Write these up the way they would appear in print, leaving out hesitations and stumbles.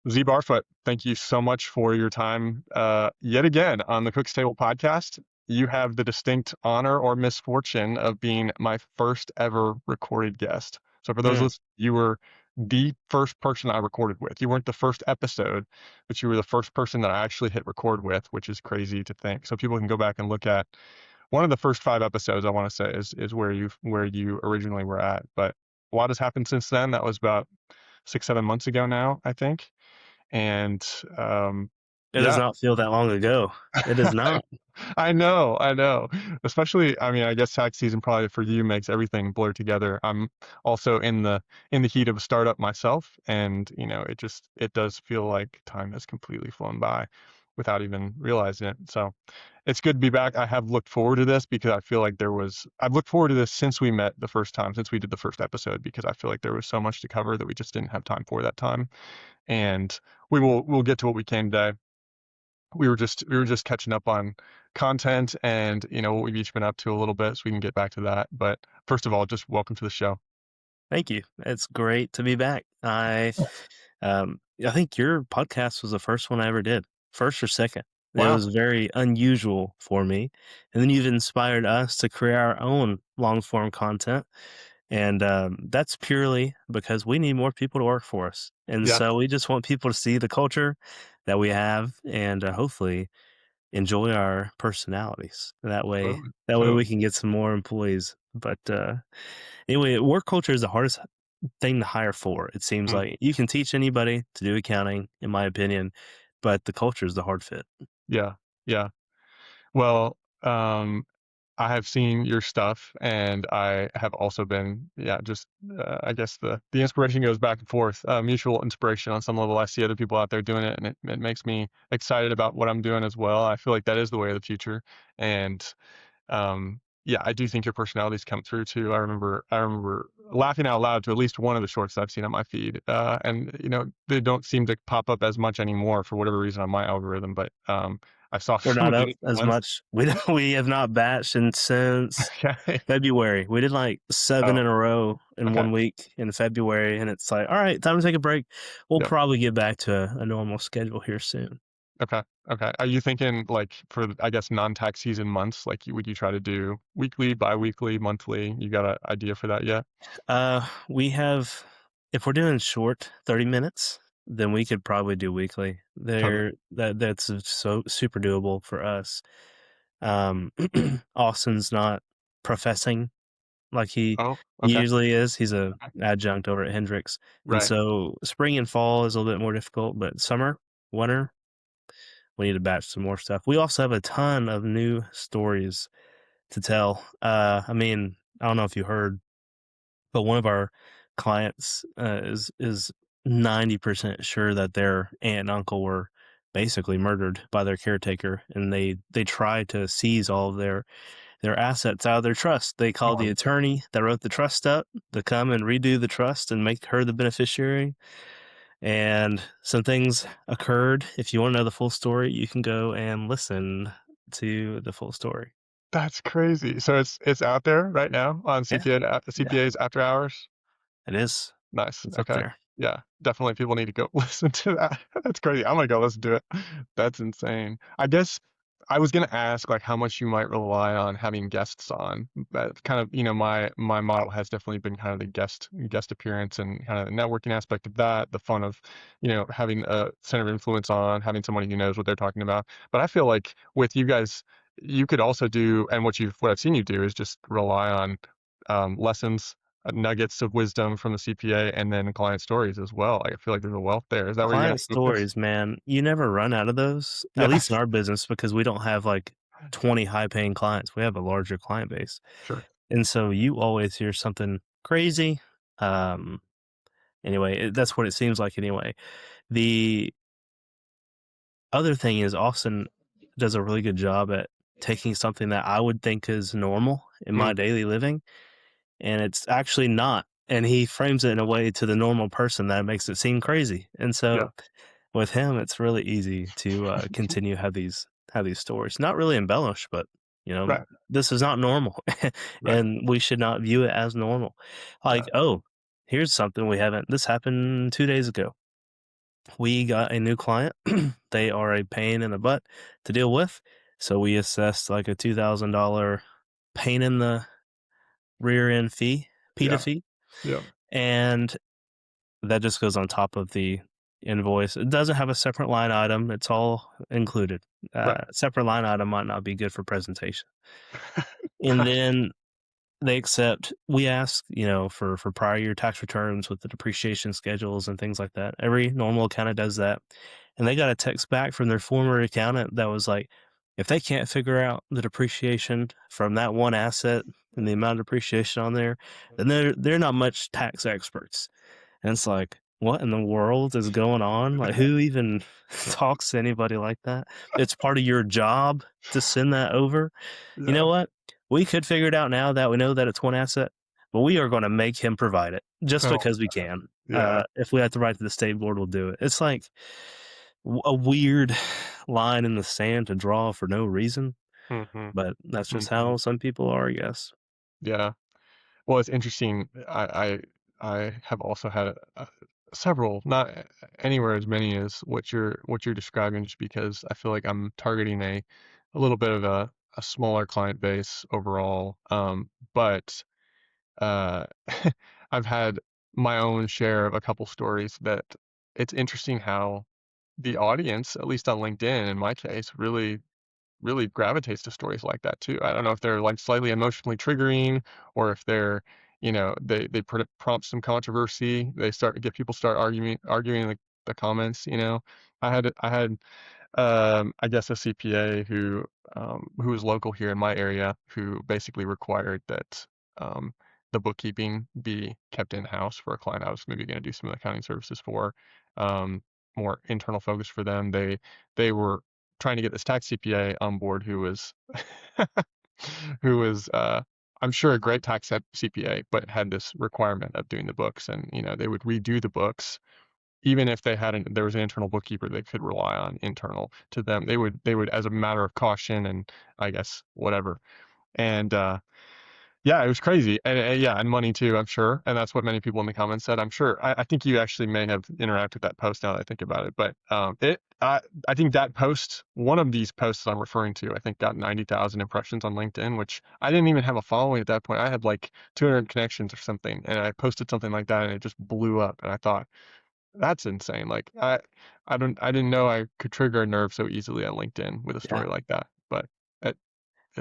Zee Barfoot, thank you so much for your time yet again on the Cook's Table podcast. You have the distinct honor or misfortune of being my first ever recorded guest. So for those Mm, listeners, you were the first person I recorded with. You weren't the first episode, but you were the first person that I actually hit record with, which is crazy to think. So people can go back and look at one of the first 5 episodes. I want to say is where you originally were at, but a lot has happened since then. That was about 6 7 months ago now, I think. And it does yeah, not feel that long ago. It does not. I know. Especially, I mean, I guess tax season probably for you makes everything blur together. I'm also in the heat of a startup myself, and it does feel like time has completely flown by without even realizing it. So it's good to be back. I have looked forward to this because I feel like I've looked forward to this since we met the first time, since we did the first episode, because I feel like there was so much to cover that we just didn't have time for that time. And we'll get to what we can today. We were just catching up on content and what we've each been up to a little bit, so we can get back to that. But first of all, just welcome to the show. Thank you. It's great to be back. I think your podcast was the first one I ever did, first or second. It Wow. was very unusual for me, and then you've inspired us to create our own long form content, and that's purely because we need more people to work for us, and Yes. so we just want people to see the culture that we have, and hopefully enjoy our personalities. Totally. That way we Totally. can get some more employees. But anyway, work culture is the hardest thing to hire for. It seems Mm, like you can teach anybody to do accounting, in my opinion, but the culture is the hard fit. yeah. Yeah. Well, I have seen your stuff, and I have also been, yeah, just I guess the inspiration goes back and forth, mutual inspiration on some level. I see other people out there doing it, and it makes me excited about what I'm doing as well. I feel like that is the way of the future, and yeah, I do think your personalities come through too. I remember laughing out loud to at least one of the shorts that I've seen on my feed, and they don't seem to pop up as much anymore for whatever reason on my algorithm. But I saw We're some not of up the as ones. much. We have not batched in since Okay. February. We did like seven Oh, in a row in okay. 1 week in February, and it's like, all right, time to take a break. We'll Yep. probably get back to a normal schedule here soon. Okay. Okay. Are you thinking like for I guess non-tax season months, like would you try to do weekly, bi-weekly, monthly? You got an idea for that yet? We have, if we're doing short 30 minutes, then we could probably do weekly. Totally. That's so super doable for us. Um, Austin's not professing like Oh, he okay. usually is. He's a Okay. adjunct over at Hendrix, and Right. so spring and fall is a little bit more difficult, but summer, winter, we need to batch some more stuff. We also have a ton of new stories to tell. I mean, I don't know if you heard, but one of our clients is 90% sure that their aunt and uncle were basically murdered by their caretaker, and they tried to seize all of their assets out of their trust. They called the Oh, attorney that wrote the trust up to come and redo the trust and make her the beneficiary. And some things occurred. If you want to know the full story, you can go and listen to the full story. that's crazy. So it's out there right now on Yeah, yeah, CPA's After Hours. it is. Nice. It's up Okay. there. Yeah, definitely people need to go listen to that. That's crazy. I'm gonna go listen to it. That's insane. I guess I was gonna ask like how much you might rely on having guests on. But kind of, my model has definitely been kind of the guest appearance and kind of the networking aspect of that, the fun of, having a center of influence on, having somebody who knows what they're talking about. But I feel like with you guys, you could also do, and what I've seen you do is just rely on lessons, nuggets of wisdom from the CPA, and then client stories as well. Like, I feel like there's a wealth there. Is that where you're gonna Client focus? stories, man, you never run out of those, at least in Yes. our business, because we don't have like 20 high paying clients. We have a larger client base. Sure. And so you always hear something crazy. Um, anyway, that's what it seems like anyway. The other thing is Austin does a really good job at taking something that I would think is normal in my Mm, daily living, and it's actually not. And he frames it in a way to the normal person that makes it seem crazy. And yeah. so with him, it's really easy to continue have these stories. Not really embellish, but Right. this is not normal, Right. and we should not view it as normal. Like, Right. oh, here's something we haven't. This happened 2 days ago. we got a new client. They are a pain in the butt to deal with, so we assessed like a $2,000 pain in the rear end fee, PETA Yeah. fee, Yeah. and that just goes on top of the invoice. It doesn't have a separate line item, it's all included. Right. Separate line item might not be good for presentation. And Gotcha. then they accept we ask, for prior year tax returns with the depreciation schedules and things like that. Every normal accountant does that. And they got a text back from their former accountant that was like, if they can't figure out the depreciation from that one asset and the amount of depreciation on there, then they're not much tax experts. And it's like, what in the world is going on? Like, who even talks to anybody like that? It's part of your job to send that over. You know Yeah. what? We could figure it out now that we know that it's one asset, but we are going to make him provide it just Oh, because we can. yeah. If we have to write to the state board, we'll do it. It's like a weird line in the sand to draw for no reason, Mhm. but that's just Mhm. how some people are, I guess. Yeah. Well, it's interesting. I have also had several, not anywhere as many as what you're describing, just because I feel like I'm targeting a little bit of a smaller client base overall. But uh, I've had my own share of a couple stories that it's interesting how the audience, at least on LinkedIn, in my case, really gravitates to stories like that too. I don't know if they're like slightly emotionally triggering or if they're, they prompt some controversy. They start get people start arguing the comments. I had I guess a CPA who was local here in my area who basically required that the bookkeeping be kept in house for a client I was maybe going to do some accounting services for, um, more internal focus for them. They were trying to get this tax CPA on board who was who was I'm sure a great tax CPA, but had this requirement of doing the books, and they would redo the books even if there was an internal bookkeeper they could rely on internal to them, they would as a matter of caution and I guess whatever. And yeah, it was crazy. And yeah, and money too, I'm sure. And that's what many people in the comments said. I'm sure. I think you actually may have interacted with that post now that I think about it. But I think that post, one of these posts that I'm referring to, I think got 90,000 impressions on LinkedIn, which I didn't even have a following at that point. I had like 200 connections or something, and I posted something like that, and it just blew up. And I thought, that's insane. Like I didn't know I could trigger a nerve so easily on LinkedIn with a Yeah. story like that. But it,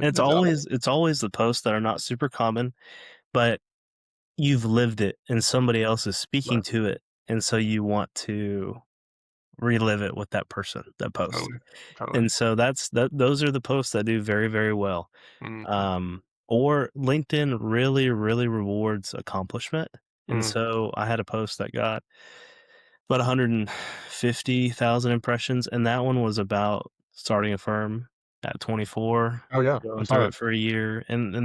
And it's it's always it's always the posts that are not super common, but you've lived it and somebody else is speaking right, to it, and so you want to relive it with that person that post. totally, totally. And so those are the posts that do very, very well. Hmm. Or LinkedIn really, really rewards accomplishment. And Mm. so I had a post that got about 150,000 impressions, and that one was about starting a firm at 24, Oh yeah, I going saw through that. it for a year, and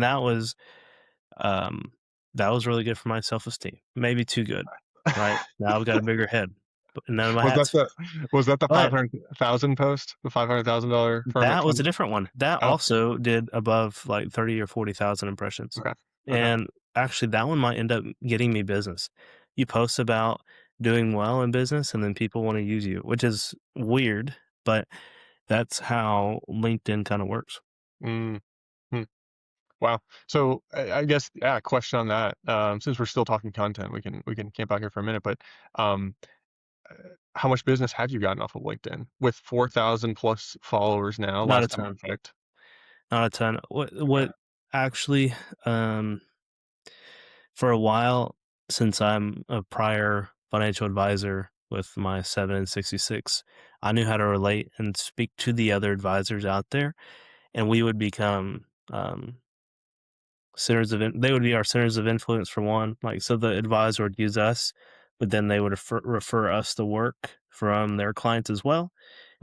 um, that was really good for my self-esteem. Maybe too good, right? Now I've got a bigger head, but none of my Was that hats fit. the was that the But 500,000 post? The $500,000 firm at that was 20? a different one. That Oh, also did above, like, 30 or 40,000 impressions, okay, okay. and actually, that one might end up getting me business. You post about doing well in business, and then people wanna use you, which is weird, but that's how LinkedIn kinda works. Mm, hmm. Wow. So I guess yeah, question on that. Since we're still talking content, we can camp out here for a minute. But um, how much business have you gotten off of LinkedIn with 4,000 plus followers now? Not a Last time ton, I checked. not a ton. What Okay. actually, um for a while, since I'm a prior financial advisor with my 7 and 66, I knew how to relate and speak to the other advisors out there, and we would become, they would be our centers of influence for one, like, so the advisor would use us, but then they would refer us the work from their clients as well,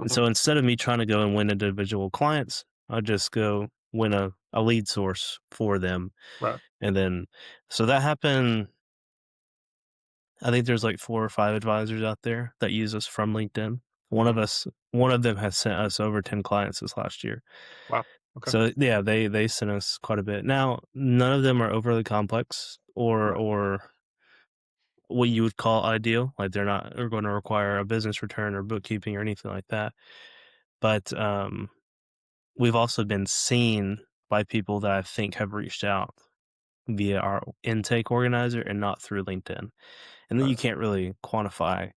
and Mhm. so instead of me trying to go and win individual clients, I'd just go win a lead source for them, Right. and then so that happened. I think there's like 4 or 5 advisors out there that use us from LinkedIn. Mm. One of them has sent us over 10 clients this last year. Wow. Okay. So, yeah, they sent us quite a bit. Now, none of them are overly complex or Right. what you would call ideal. Like they're going to require a business return or bookkeeping or anything like that. But we've also been seen by people that I think have reached out via our intake organizer and not through LinkedIn. And then Got you it. can't really quantify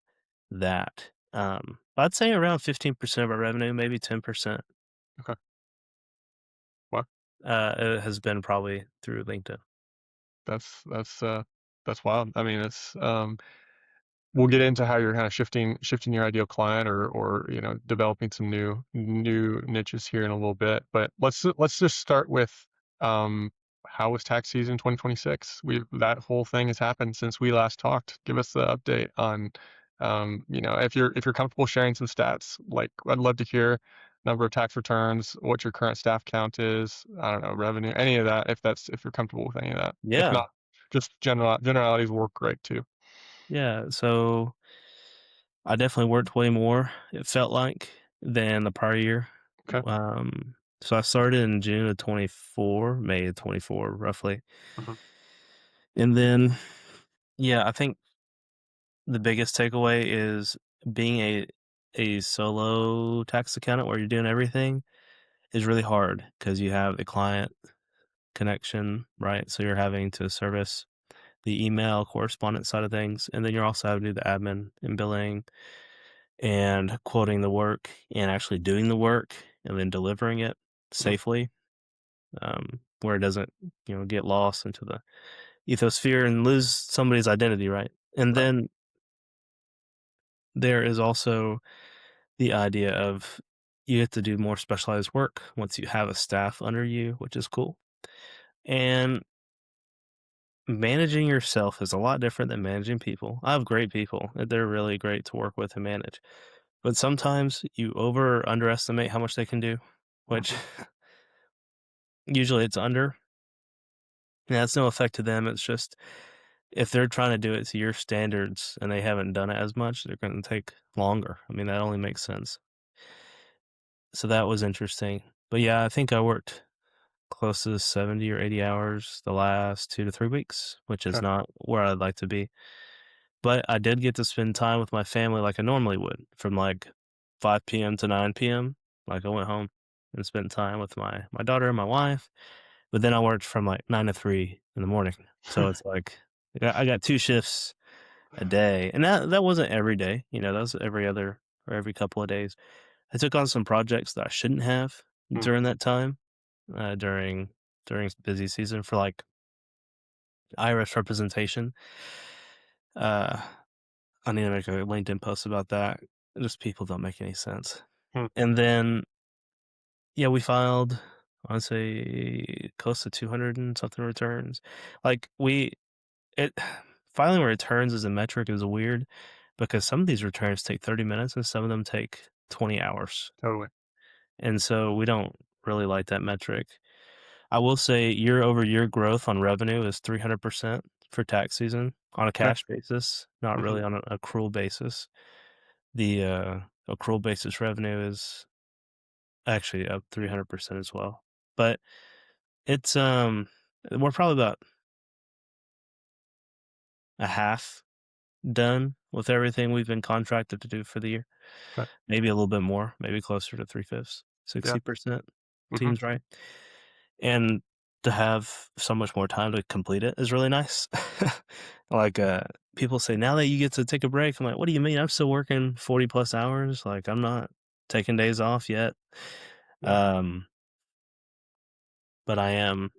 that. I'd say around 15% of our revenue, maybe 10%, Okay. Well, it has been probably through LinkedIn. that's wild. I mean, it's we'll get into how you're kind of shifting your ideal client or developing some new niches here in a little bit. But let's just start with um, how was tax season 2026? We That whole thing has happened since we last talked. Give us the update on if you're comfortable sharing some stats. Like I'd love to hear number of tax returns, what your current staff count is. I don't know, revenue, any of that. If you're comfortable with any of that. If Yeah. not, just generalities work great too. Yeah. So I definitely worked way more, it felt like, than the prior year. Okay. So I started in June of 24, May of 24, roughly. Mhm. And then, yeah, I think the biggest takeaway is being a solo tax accountant where you're doing everything is really hard because you have a client connection, right? So you're having to service the email correspondence side of things, and then you're also having to do the admin and billing and quoting the work and actually doing the work and then delivering it Mhm. safely, where it doesn't, get lost into the ethosphere and lose somebody's identity, right? And Right. then there is also the idea of you get to do more specialized work once you have a staff under you, which is cool. And managing yourself is a lot different than managing people. I have great people. They're really great to work with and manage. But sometimes you underestimate how much they can do, which Mhm. usually it's under. And that's no effect to them. It's just if they're trying to do it to your standards and they haven't done it as much, they're going to take longer. I mean, that only makes sense. So that was interesting. But yeah, I think I worked close to 70 or 80 hours the last 2 to 3 weeks, which is Okay. not where I'd like to be. But I did get to spend time with my family like I normally would from like 5 PM to 9 PM. Like I went home and spent time with my daughter and my wife. But then I worked from like 9 to 3 in the morning. So it's like I got 2 shifts a day. And that wasn't every day, that was every other or every couple of days. I took on some projects that I shouldn't have Mm. during that time, during busy season for like IRS representation. Uh, I need to make a LinkedIn post about that. Just people don't make any sense. Hmm. And then, yeah, we filed, I would say, close to 200 and something returns. Like it, filing returns as a metric is weird because some of these returns take 30 minutes and some of them take 20 hours. Totally. And so we don't really like that metric. I will say year over year growth on revenue is 300% for tax season on a Okay. cash basis, not Mhm. really on an accrual basis. The accrual basis revenue is actually up 300% as well. But it's we're probably about a half done with everything we've been contracted to do for the year. Okay. Maybe a little bit more, maybe closer to 3/5, Yeah. 60% Mhm. seems right. And to have so much more time to complete it is really nice. Like, people say, "Now that you get to take a break," I'm like, "What do you mean? I'm still working 40 plus hours, like, I'm not taking days off yet." Yeah. Um, but I am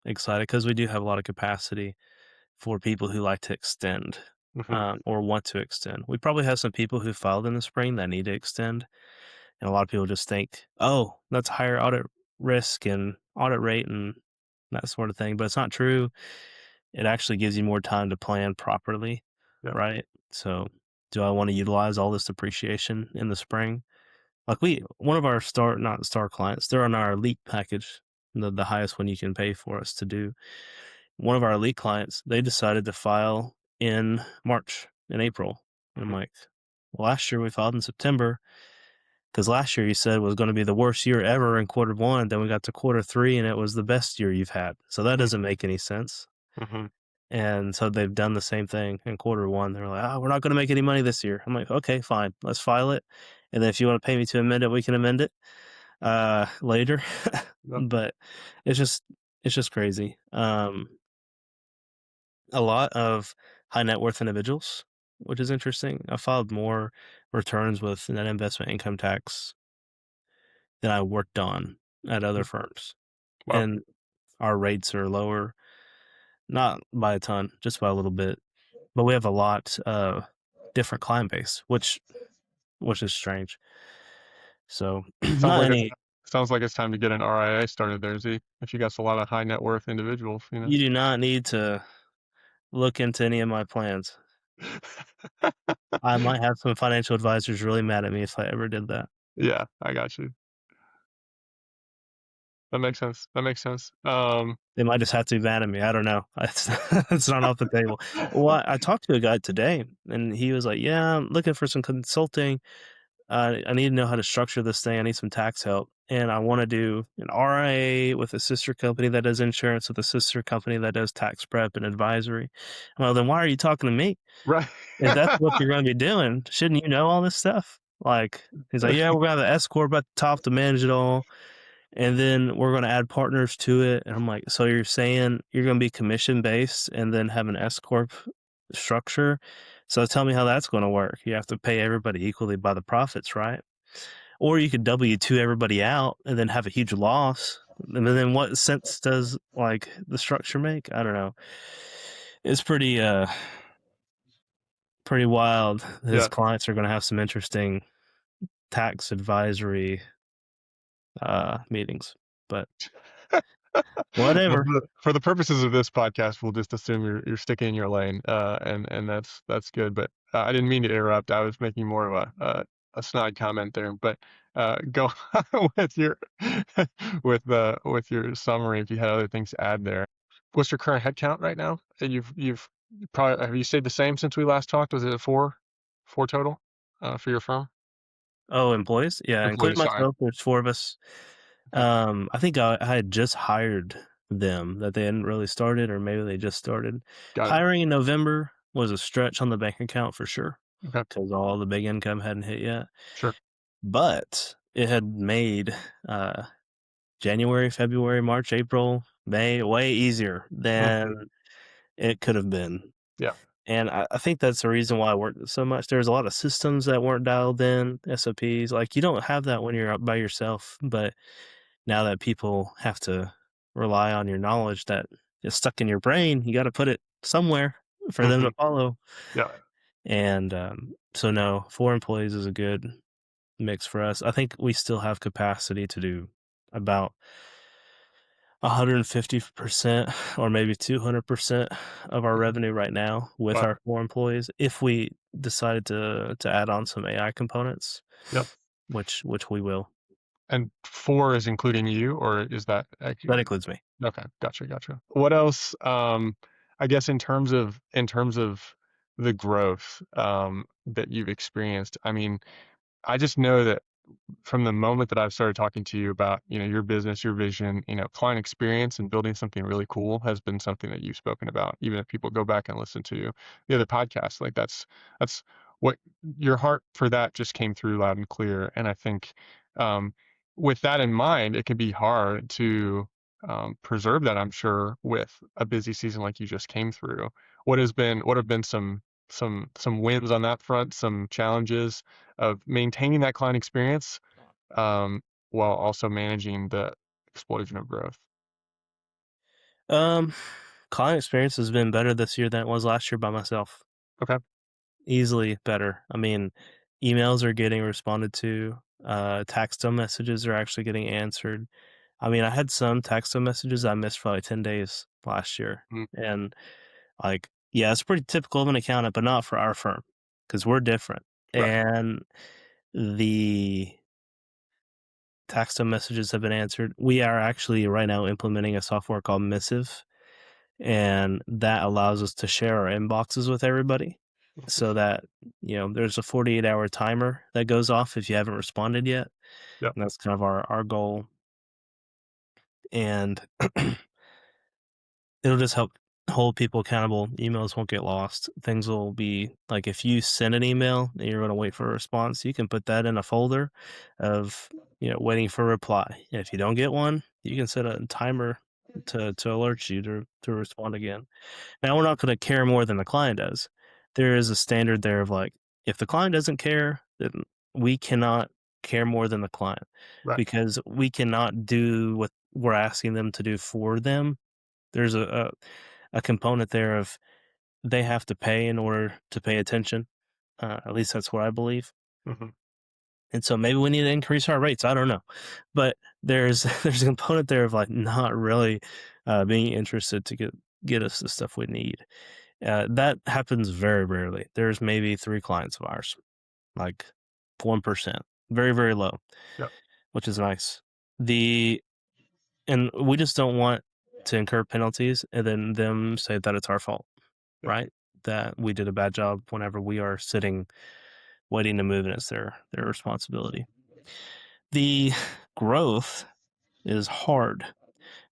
excited because we do have a lot of capacity for people who like to extend, Mhm. or want to extend. We probably have some people who filed in the spring that need to extend, and a lot of people just think, "Oh, that's higher audit risk and audit rate and that sort of thing," but it's not true. It actually gives you more time to plan properly, Yeah. right? So, do I wanna utilize all this depreciation in the spring? Like, one of our not star clients, they're on our elite package, the highest one you can pay for us to do. One of our elite clients, they decided to file in March and April, and I'm Mhm. like, "Well, last year we filed in September because last year you said was gonna be the worst year ever in quarter 1, then we got to quarter 3, and it was the best year you've had, so that Mm. doesn't make any sense." Mhm. And so they've done the same thing in quarter one. They're like, "Oh, we're not gonna make any money this year." I'm like, "Okay, fine. Let's file it, and then if you wanna pay me to amend it, we can amend it, later." Yep. But it's just it's just crazy. A lot of high net worth individuals, which is interesting. I filed more returns with net investment income tax than I worked on at other Mm. firms, Wow. and our rates are lower, not by a ton, just by a little bit, but we have a lot, different client base, which is strange. So, Sounds not like it's any sounds like it's time to get an RIA started there, Z. If you got a lot of high net worth individuals, you know. you do not need to look into any of my plans. I might have some financial advisors really mad at me if I ever did that. Yeah, I got you. That makes sense. That makes sense. They might just have to be mad at me, I don't know. It's it's not off the table. Well, I talked to a guy today, and he was like, "Yeah, I'm looking for some consulting. I need to know how to structure this thing. I need some tax help, and I wanna do an RIA with a sister company that does insurance, with a sister company that does tax prep and advisory." Well, then why are you talking to me? right. If that's what you're gonna be doing, shouldn't you know all this stuff? Like, he's like, "Yeah, we're gonna have an S corp at the top to manage it all, and then we're gonna add partners to it." And I'm like, "So you're saying you're gonna be commission based and then have an S corp structure? So tell me how that's gonna work. You have to pay everybody equally by the profits, right? Or you could W-2 everybody out and then have a huge loss. And then what sense does, like, the structure make? I don't know. It's pretty wild. His Yeah. clients are gonna have some interesting tax advisory, meetings, but Well, whatever. for the purposes of this podcast, we'll just assume you're sticking in your lane, and that's good. But I didn't mean to interrupt. I was making more of a snide comment there. But go on with your with your summary if you had other things to add there. What's your current headcount right now? You've probably have you stayed the same since we last talked? Was it four total for your firm? Oh, employees? Yeah, including Employees, sorry. myself, there's 4 of us. Okay, I think I had just hired them, that they hadn't really started, or maybe they just started. got it. Hiring in November was a stretch on the bank account for sure, Okay, because all the big income hadn't hit yet, sure. but it had made, uh, January, February, March, April, May way easier Mhm. than it could have been. Yeah. And I think that's the reason why I worked so much. There's a lot of systems that weren't dialed in, SOPs. Like, you don't have that when you're out by yourself, but now that people have to rely on your knowledge that is stuck in your brain, you gotta put it somewhere for them Hmm. to follow. Yeah. And, so no, 4 employees is a good mix for us. I think we still have capacity to do about 150% or maybe 200% of our Mhm. revenue right now with Wow. our 4 employees if we decided to add on some AI components, Yep. which we will. And 4 is including you, or is that That includes me. okay, gotcha, gotcha. What else, I guess in terms of the growth, that you've experienced, I mean, I just know that from the moment that I've started talking to you about, your business, your vision, client experience and building something really cool has been something that you've spoken about. Even if people go back and listen to the other podcasts, like that's what your heart for that just came through loud and clear. And I think um, with that in mind, it can be hard to preserve that. I'm sure with a busy season like you just came through. What have been some wins on that front, some challenges of maintaining that client experience, um, while also managing the explosion of growth. Um, Client experience has been better this year than it was last year by myself. Okay. Easily better. I mean, emails are getting responded to, text messages are actually getting answered. I mean, I had some text messages I missed for like 10 days last year, Mm, and, like, yeah, it's pretty typical of an accountant, but not for our firm because 'cause we're different, right. and the text messages have been answered. We are actually right now implementing a software called Missive, and that allows us to share our inboxes with everybody so that, there's a 48-hour timer that goes off if you haven't responded yet, Yeah. and that's kind of our goal, and it'll just help hold people accountable. Emails won't get lost. Things will be like if you send an email and you're going to wait for a response, you can put that in a folder of waiting for a reply. And if you don't get one, you can set a timer to alert you to respond again. Now we're not going to care more than the client does. There is a standard there of like if the client doesn't care, then we cannot care more than the client Right. because we cannot do what we're asking them to do for them. There's a component there of they have to pay in order to pay attention. At least that's what I believe. Mhm. And so maybe we need to increase our rates. I don't know, but there's there's a component there of like not really being interested to get us the stuff we need. That happens very rarely. There's maybe 3 clients of ours, like 1%, very very low, Yep. which is nice. The and we just don't want to incur penalties and then them say that it's our fault, Yeah. right? That we did a bad job whenever we are sitting waiting to move and it's their responsibility. The growth is hard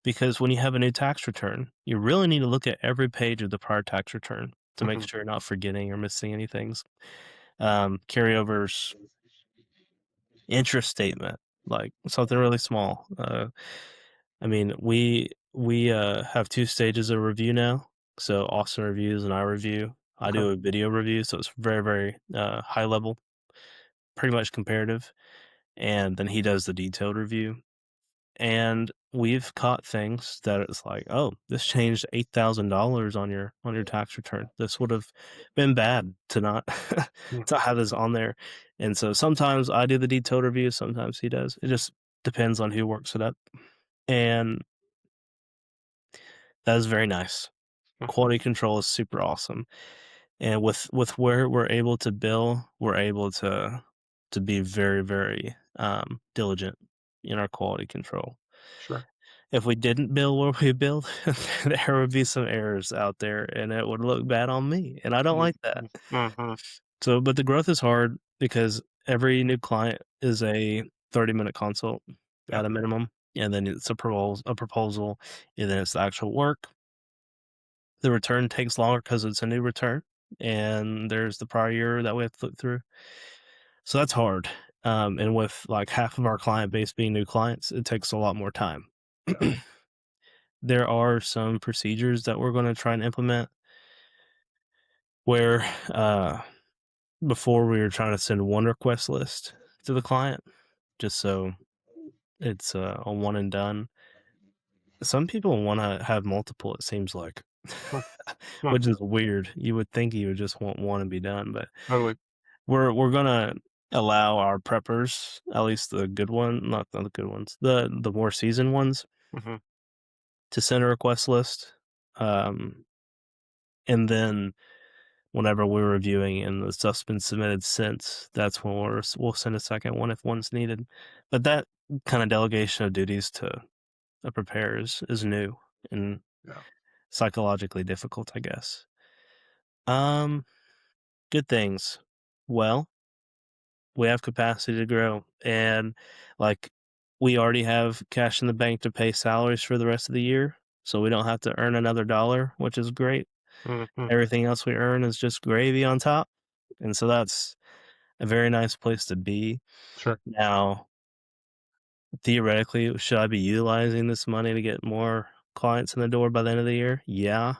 because when you have a new tax return, you really need to look at every page of the prior tax return to make Mhm. sure you're not forgetting or missing any things. Carryovers, interest statement, like something really small. I mean, we have 2 stages of review now. So Austin reviews and I review. I Okay. do a video review, so it's very, very high level, pretty much comparative. And then he does the detailed review. And we've caught things that it's like, oh, this changed $8,000 on your tax return. This would have been bad to not Mm. to have this on there. And so sometimes I do the detailed review, sometimes he does. It just depends on who works it up. And that is very nice. Mhm. Quality control is super awesome. And with where we're able to bill, we're able to be very, very diligent in our quality control. Sure. If we didn't bill where we billed, there would be some errors out there and it would look bad on me. And I don't Mm, like that. mm, mhm. So, but the growth is hard because every new client is a 30-minute consult Yeah. at a minimum. And then it's a proposal, and then it's the actual work. The return takes longer because it's a new return, and there's the prior year that we have to look through. So that's hard. And with like half of our client base being new clients, it takes a lot more time. Yeah. There are some procedures that we're going to try and implement where before we were trying to send one request list to the client just so it's a one and done. Some people want to have multiple, it seems like, Mm, mm. which is weird. You would think you would just want one and be done, but Totally. we're gonna allow our preppers, at least the good one, not the good ones, the more seasoned ones, Mhm. to send a request list. Um, and then whenever we're reviewing and the stuff's been submitted since, that's when we'll send a second one if one's needed. But that kind of delegation of duties to a preparer is new and Yeah. psychologically difficult, I guess. Um, Good things. Well, we have capacity to grow, and like we already have cash in the bank to pay salaries for the rest of the year, so we don't have to earn another dollar, which is great. Mhm. Everything else we earn is just gravy on top, and so that's a very nice place to be. Sure. Now, theoretically, should I be utilizing this money to get more clients in the door by the end of the year? Yeah,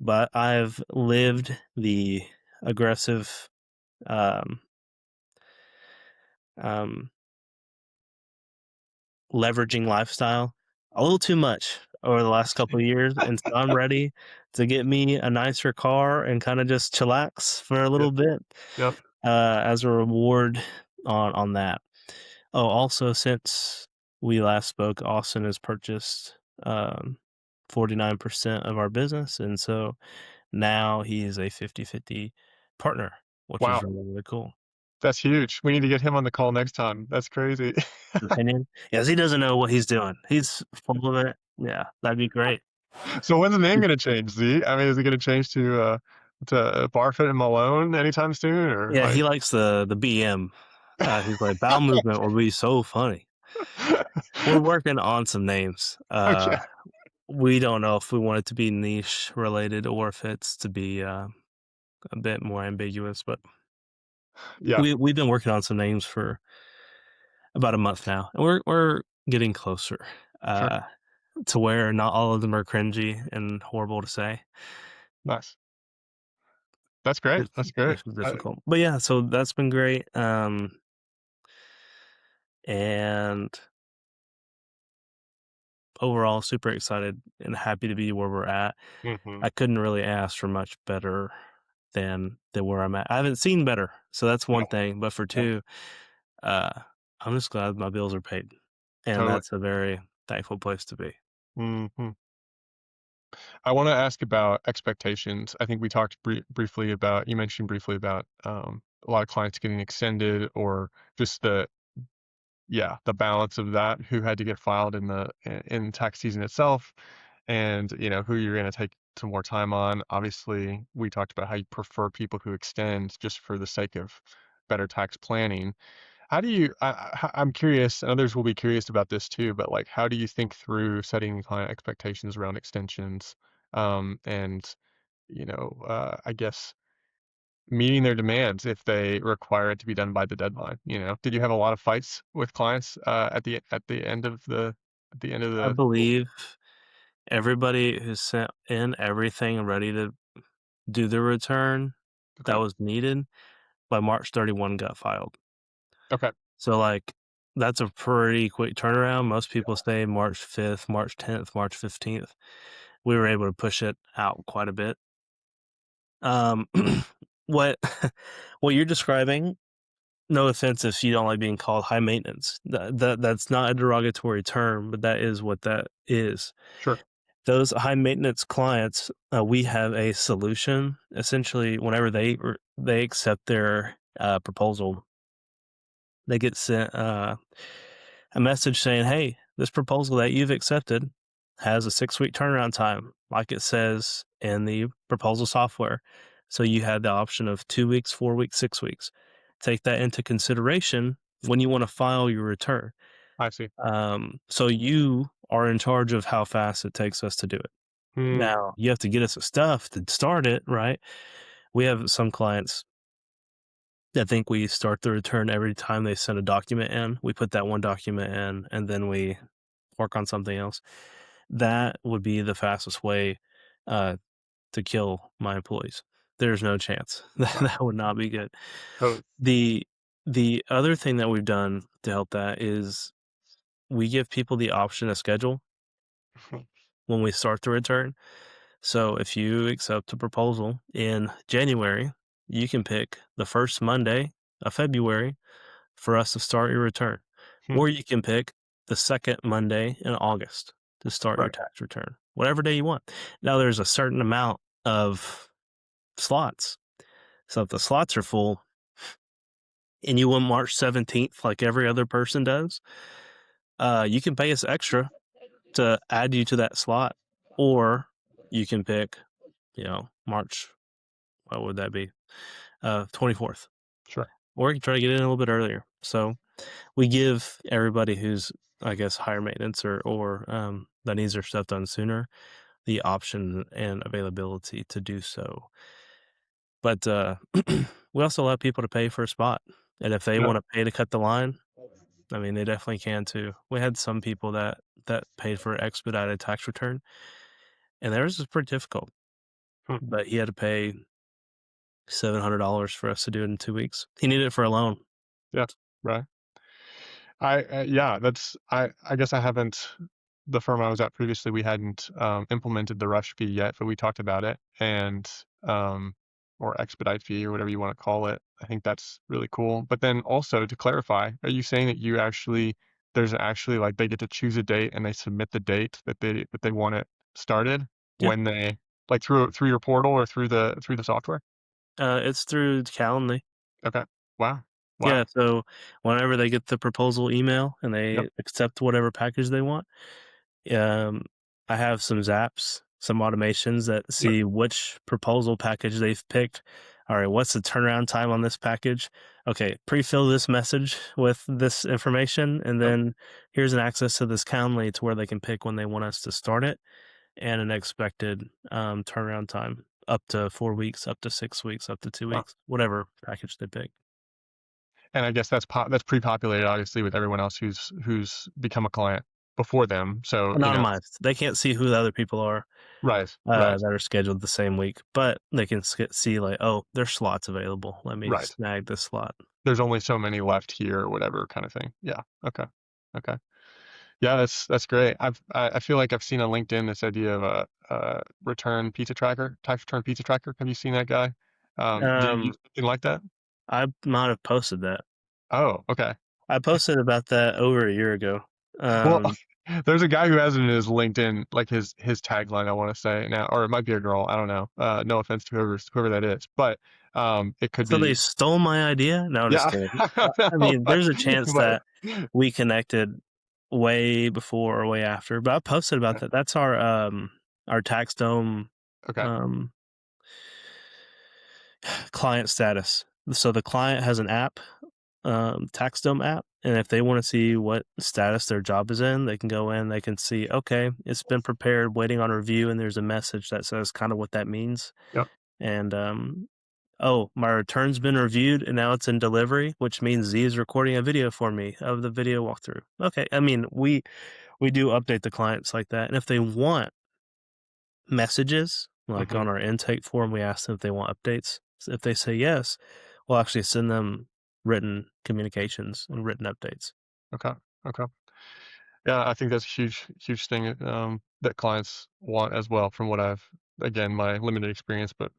but I've lived the aggressive um, um, leveraging lifestyle a little too much over the last couple of years, and so I'm ready to get me a nicer car and kinda just chillax for a Yep. little bit, Yep. as a reward on that. Oh, also, since we last spoke, Austin has purchased, 49% of our business, and so now he is a 50/50 partner, which is Wow. really, really cool. That's huge. We need to get him on the call next time. That's crazy. His opinion? Yes, he doesn't know what he's doing. He's full of it. Yeah, that'd be great. So when's the name gonna change, Z? I mean, is it gonna change to Barfoot and Malone anytime soon, or, Yeah, like he likes the BM. He's like, "Bowel movement will be so funny." We're working on some names. Okay. we don't know if we want it to be niche related or if it's to be, a bit more ambiguous, but Yeah, we've been working on some names for about a month now, and we're getting closer, sure. uh, to where not all of them are cringy and horrible to say. Nice. That's great. It's That's great. it's difficult. But yeah, so that's been great, and overall super excited and happy to be where we're at. Mhm. I couldn't really ask for much better than where I'm at. I haven't seen better, so that's Yeah, one thing, but for yeah, 2, uh, I'm just glad my bills are paid, and totally. that's a very thankful place to be. Mhm. I wanna ask about expectations. I think we talked briefly about you mentioned briefly about, a lot of clients getting extended or just the balance of that, who had to get filed in tax season itself and, who you're gonna take some more time on. Obviously, we talked about how you prefer people who extend just for the sake of better tax planning. How do you I'm curious, and others will be curious about this too, but, like, how do you think through setting client expectations around extensions, and, I guess meeting their demands if they require it to be done by the deadline, you know? Did you have a lot of fights with clients, at the end of I the believe everybody who sent in everything ready to do the return that okay, was needed by March 31 got filed. okay, So, like, that's a pretty quick turnaround. Most people yeah, say March 5th, March 10th, March 15th. We were able to push it out quite a bit. Um, what what you're describing, no offense if you don't like being called high maintenance. That's not a derogatory term, but that is what that is. sure, Those high maintenance clients, we have a solution. Essentially, whenever they accept their, proposal, they get sent, a message saying, "Hey, this proposal that you've accepted has a 6-week turnaround time," like it says in the proposal software. So you had the option of 2 weeks, 4 weeks, 6 weeks. Take that into consideration when you wanna file your return. I see. So you are in charge of how fast it takes us to do it. Hmm, Now, you have to get us the stuff to start it, right? We have some clients that think we start the return every time they send a document in. We put that one document in, and then we work on something else. That would be the fastest way, uh, to kill my employees. There's no chance. wow, That would not be good. totally. The the other thing that we've done to help that is we give people the option to schedule when we start the return. So if you accept a proposal in January, you can pick the first Monday of February for us to start your return, Hmm, or you can pick the second Monday in August to start your right, tax return, whatever day you want. Now, there's a certain amount of slots. So if the slots are full and you want March 17th, like every other person does, you can pay us extra to add you to that slot, or you can pick, March, what would that be? 24th, sure, or you can try to get in a little bit earlier. So we give everybody who's, I guess, higher maintenance or that needs their stuff done sooner the option and availability to do so. But we also allow people to pay for a spot, and if they yeah, want to pay to cut the line, I mean, they definitely can too. We had some people that paid for expedited tax return, and theirs was pretty difficult. hmm, But he had to pay $700 for us to do it in 2 weeks. He needed it for a loan. yeah, right. Yeah, I guess I haven't the firm I was at previously, we hadn't, implemented the rush fee yet, but we talked about it and, um or expedite fee or whatever you wanna call it. I think that's really cool. But then also to clarify, are you saying that there's actually, like, they get to choose a date and they submit the date that they want it started Yeah, when they like, through your portal or through the software? it's through Calendly. Okay. Wow. Yeah, Wow. so whenever they get the proposal email and Yep. they accept whatever package they want, um, I have some zaps, some automations that Yep. see which proposal package they've picked. All right, what's the turnaround time on this package? Okay, pre-fill this message with this information, and Yep. then here's an access to this Calendly to where they can pick when they want us to start it. and an expected turnaround time, up to 4 weeks, up to 6 weeks, up to two Wow. weeks, whatever package they pick. And I guess that's pre-populated, obviously, with everyone else who's become a client before them. So, Anonymized. They can't see who the other people are right, right, that are scheduled the same week, but they can see like, oh, there's slots available. Let me right. snag this slot. There's only so many left here or whatever kind of thing. Yeah. Okay. Okay. Yeah, that's great. I feel like I've seen on LinkedIn this idea of a return pizza tracker, tax return pizza tracker. Have you seen that guy? Do you Um, use something like that? I might have posted that. Oh, okay. I posted about that over a year ago. Well, Um, there's a guy who has it in his LinkedIn, like his tagline, I want to say now, or it might be a girl. I don't know. No offense to whoever that is, but it could so they be. stole my idea? No, I'm just Yeah. kidding. I No, mean, there's a chance but that we connected way before or way after, but I posted about that. That's our tax dome okay. um client status. So the client has an app, TaxDome app, and if they want to see what status their job is in, they can go in. They can see, okay, it's been prepared, waiting on review, and there's a message that says kind of what that means. Yep. And oh, my return's been reviewed, and now it's in delivery, which means Z is recording a video for me of the video walkthrough. Okay, I mean we do update the clients like that, and if they want messages, like Hmm. on our intake form, we ask them if they want updates. So if they say yes, we'll actually send them written communications and written updates. Okay. Okay. Yeah, I think that's a huge thing that clients want as well. From what I've again my limited experience, but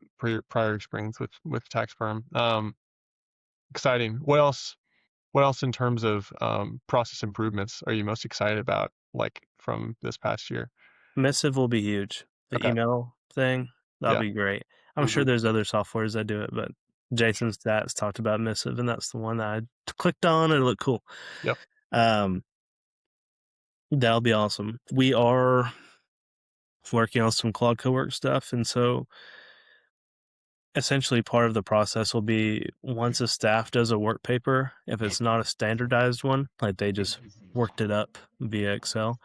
prior experience with tax firm. Exciting. What else in terms of process improvements are you most excited about, like from this past year? Missive will be huge. The Okay. email thing, that'll Yeah. be great. I'm sure Hmm. there's other softwares that do it, but Jason Stats talked about Missive, and that's the one that I clicked on and it looked cool. Yep. Um, that'll be awesome. We are working on some Claude Cowork stuff, and so essentially part of the process will be once a staff does a work paper, if it's not a standardized one, like they just worked it up via Excel,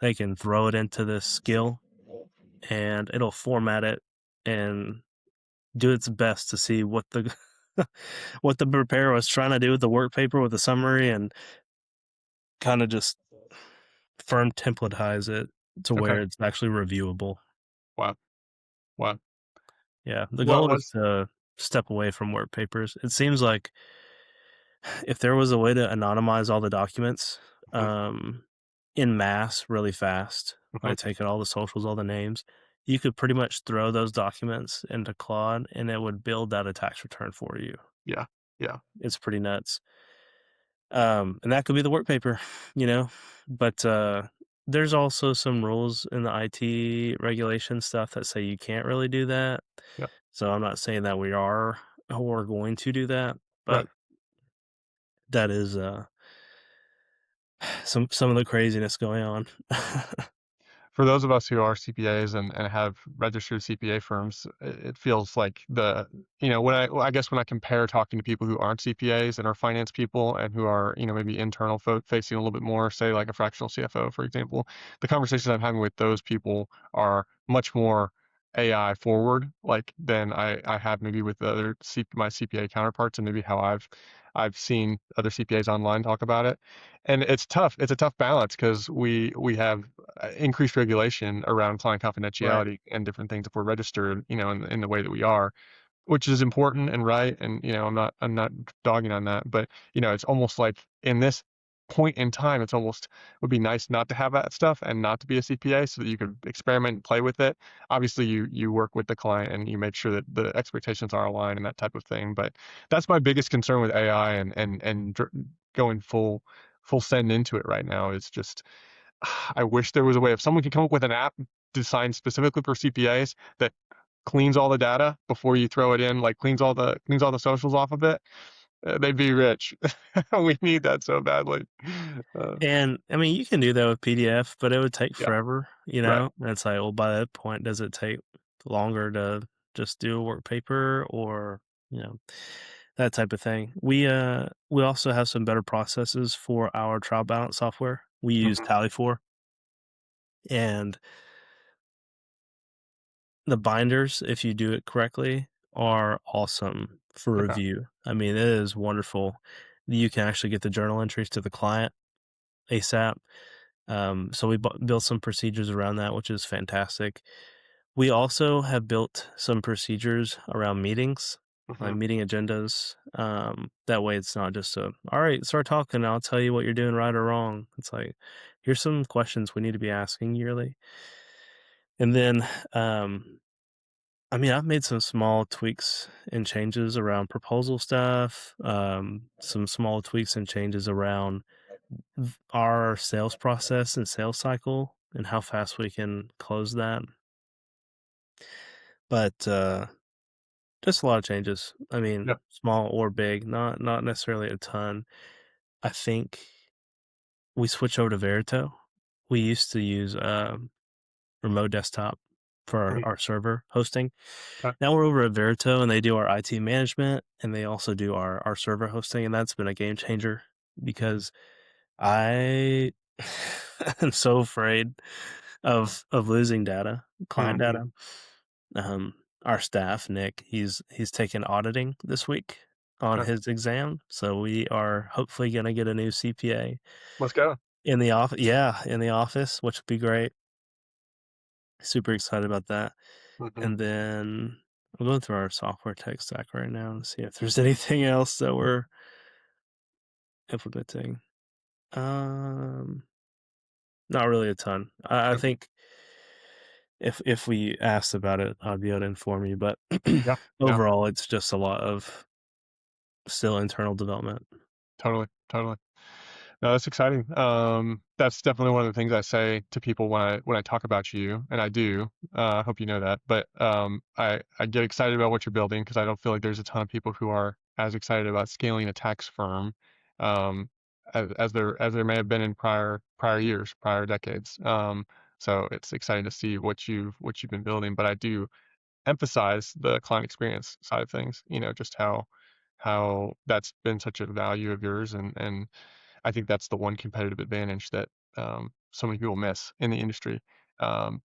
they can throw it into this skill and it'll format it and do its best to see what the what the preparer was trying to do with the work paper with the summary and kind of just firm templatize it to Okay. where it's actually reviewable. Wow. Wow. Yeah, the What goal is was to step away from work papers. It seems like if there was a way to anonymize all the documents, mhm, um, in mass really fast, mhm. like taking all the socials, all the names, you could pretty much throw those documents into Claude and it would build out a tax return for you. Yeah. Yeah. It's pretty nuts. And that could be the work paper, you know, but there's also some rules in the IT regulation stuff that say you can't really do that. Yeah. So I'm not saying that we are or going to do that, but Right. that is some of the craziness going on. For those of us who are CPAs and have registered CPA firms, it feels like I guess when I compare talking to people who aren't CPAs and are finance people and who are, maybe internal facing a little bit more, say like a fractional CFO, for example, the conversations I'm having with those people are much more AI forward, like than I have maybe with the other my CPA counterparts and maybe how I've seen other CPAs online talk about it. And it's tough. It's a tough balance because we have increased regulation around client Right. confidentiality and different things if we're registered, in the way that we are, which is important and right. And I'm not dogging on that, but it's almost like in this point in time, it's almost would be nice not to have that stuff and not to be a CPA so that you could experiment and play with it. Obviously, you work with the client and you make sure that the expectations are aligned and that type of thing. But that's my biggest concern with AI and going full send into it right now is just I wish there was a way if someone could come up with an app designed specifically for CPAs that cleans all the data before you throw it in, like cleans all the socials off of it, they'd be rich. We need that so badly. Uh, And I mean, you can do that with PDF, but it would take yeah, forever, you right. know? And it's like, well, by that point, does it take longer to just do a work paper or, you know, that type of thing? We also have some better processes for our trial balance software. We use Mhm. Tally for, and the binders, if you do it correctly, are awesome for Okay. review. I mean, it is wonderful. You can actually get the journal entries to the client ASAP. So we built some procedures around that, which is fantastic. We also have built some procedures around meetings, like Mhm. meeting agendas. That way it's not just all right, start talking. I'll tell you what you're doing right or wrong. It's like, here's some questions we need to be asking yearly. And then, I mean, I've made some small tweaks and changes around proposal stuff, some small tweaks and changes around our sales process and sales cycle and how fast we can close that. But just a lot of changes. I Yeah. mean, small or big, not necessarily a ton. I think we switched over to Verito. We used to use remote desktop for Mhm. our server hosting. Okay. Now we're over at Verito and they do our IT management and they also do our server hosting. And that's been a game changer because I am so afraid of losing data, client Mhm. data. Um, our staff, Nick, he's taking auditing this week on Okay. his exam, so we are hopefully gonna get a new CPA Let's go. in the office. Yeah, in the office, which would be great. Super excited about that. Mhm. And then I'm going through our software tech stack right now and see if there's anything else that we're implementing. Um, Not really a ton. I Okay. think if we asked about it, I'd be able to inform you, but Yeah. Yeah. overall, it's just a lot of still internal development. Totally. Totally. No, that's exciting. That's definitely one of the things I say to people when I talk about you, and I do. I hope you know that. But I get excited about what you're building because I don't feel like there's a ton of people who are as excited about scaling a tax firm, um, as there may have been in prior years, prior decades. So it's exciting to see what you've been building. But I do emphasize the client experience side of things. Just how that's been such a value of yours, and I think that's the one competitive advantage that so many people miss in the industry. And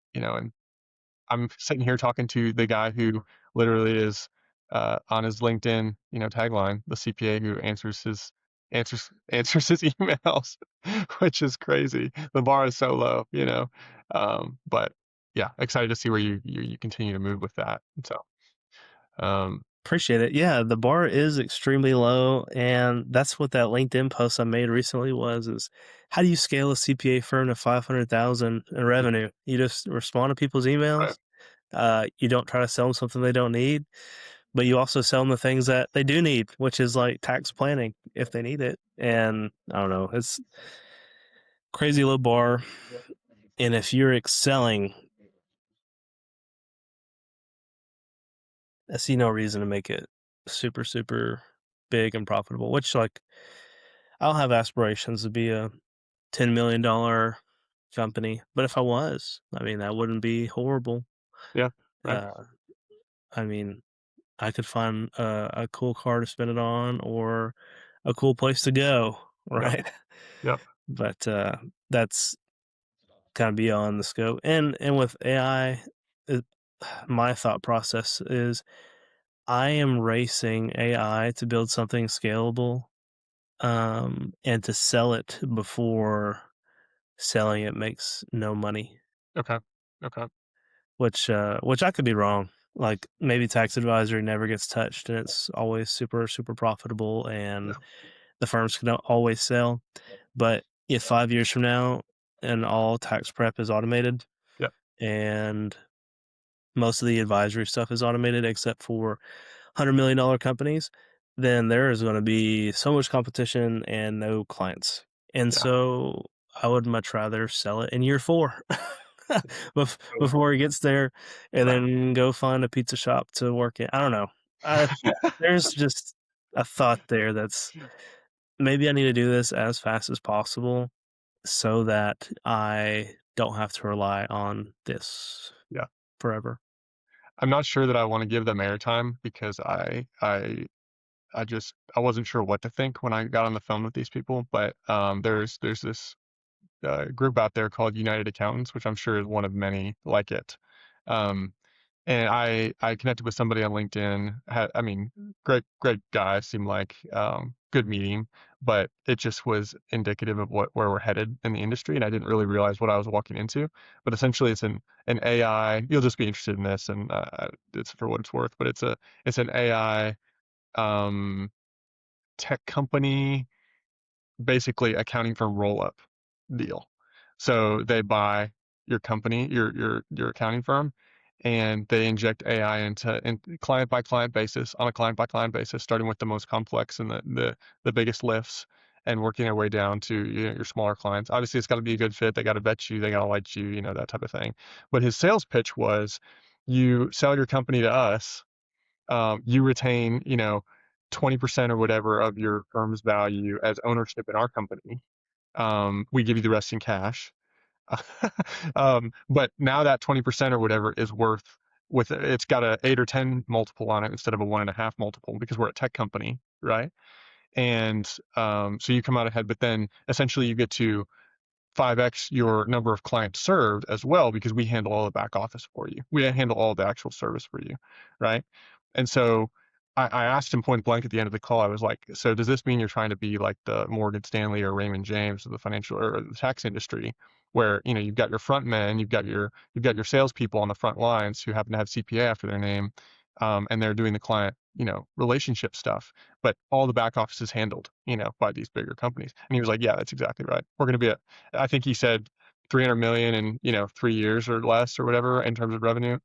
I'm sitting here talking to the guy who literally is on his LinkedIn, tagline, the CPA who answers his emails, which is crazy. The bar is so low. But yeah, excited to see where you continue to move with that. So um, Appreciate it. Yeah, the bar is extremely low, and that's what that LinkedIn post I made recently was is how do you scale a CPA firm to 500,000 in mm, revenue? You just respond to people's right, emails. You don't try to sell them something they don't need, but you also sell them the things that they do need, which is like tax planning if they need it. And I don't know, it's crazy low bar. And if you're excelling, I see no reason to make it super, super big and profitable, which like I'll have aspirations to be a $10 million company. But if I was, I mean, that wouldn't be horrible. yeah, right, Uh, I mean, I could find a cool car to spend it on or a cool place to go, yeah, right? yeah, But that's kind of beyond the scope. And with AI, it, my thought process is I am racing AI to build something scalable and to sell it before selling it makes no money, okay, okay, which I could be wrong. Like maybe tax advisory never gets touched and it's always super, super profitable and yeah, the firms can always sell. But if 5 years from now and all tax prep is automated yeah, and most of the advisory stuff is automated except for $100 million companies, then there is going to be so much competition and no clients. And yeah, so I would much rather sell it in year four totally, before he gets there and right, then go find a pizza shop to work in. I don't know. I, there's just a thought there that's maybe I need to do this as fast as possible so that I don't have to rely on this yeah. forever. I'm not sure that I want to give them airtime because I wasn't sure what to think when I got on the phone with these people. But there's this group out there called United Accountants, which I'm sure is one of many like it. Um, and I connected with somebody on LinkedIn. I mean, great guy. Seemed like good meeting, but it just was indicative of where we're headed in the industry, and I didn't really realize what I was walking into. But essentially, it's an AI. You'll just be interested in this, and it's for what it's worth. But it's an AI um, tech company, basically accounting firm roll up deal. So they buy your company, your accounting firm, and they inject AI into in client by client basis, on a client by client basis, starting with the most complex and the biggest lifts, and working their way down to, your smaller clients. Obviously, it's got to be a good fit. They got to vet you. They got to like you. That type of thing. But his sales pitch was, you sell your company to us, you retain, 20% or whatever of your firm's value as ownership in our company. We give you the rest in cash. But now that 20% or whatever is worth, it's got a 8 or 10 multiple on it instead of a 1.5 multiple, because we're a tech company, right? And so you come out ahead, but then essentially you get to 5x your number of clients served as well, because we handle all the back office for you. We handle all the actual service for you, right? And so I asked him point blank at the end of the call. I was like, "So does this mean you're trying to be like the Morgan Stanley or Raymond James of the financial or the tax industry, where you've got your front men, you've got your salespeople on the front lines who happen to have CPA after their name, and they're doing the client relationship stuff, but all the back office is handled by these bigger companies." And he was like, "Yeah, that's exactly right. We're going to be I think he said 300 million in 3 years or less or whatever in terms of revenue,"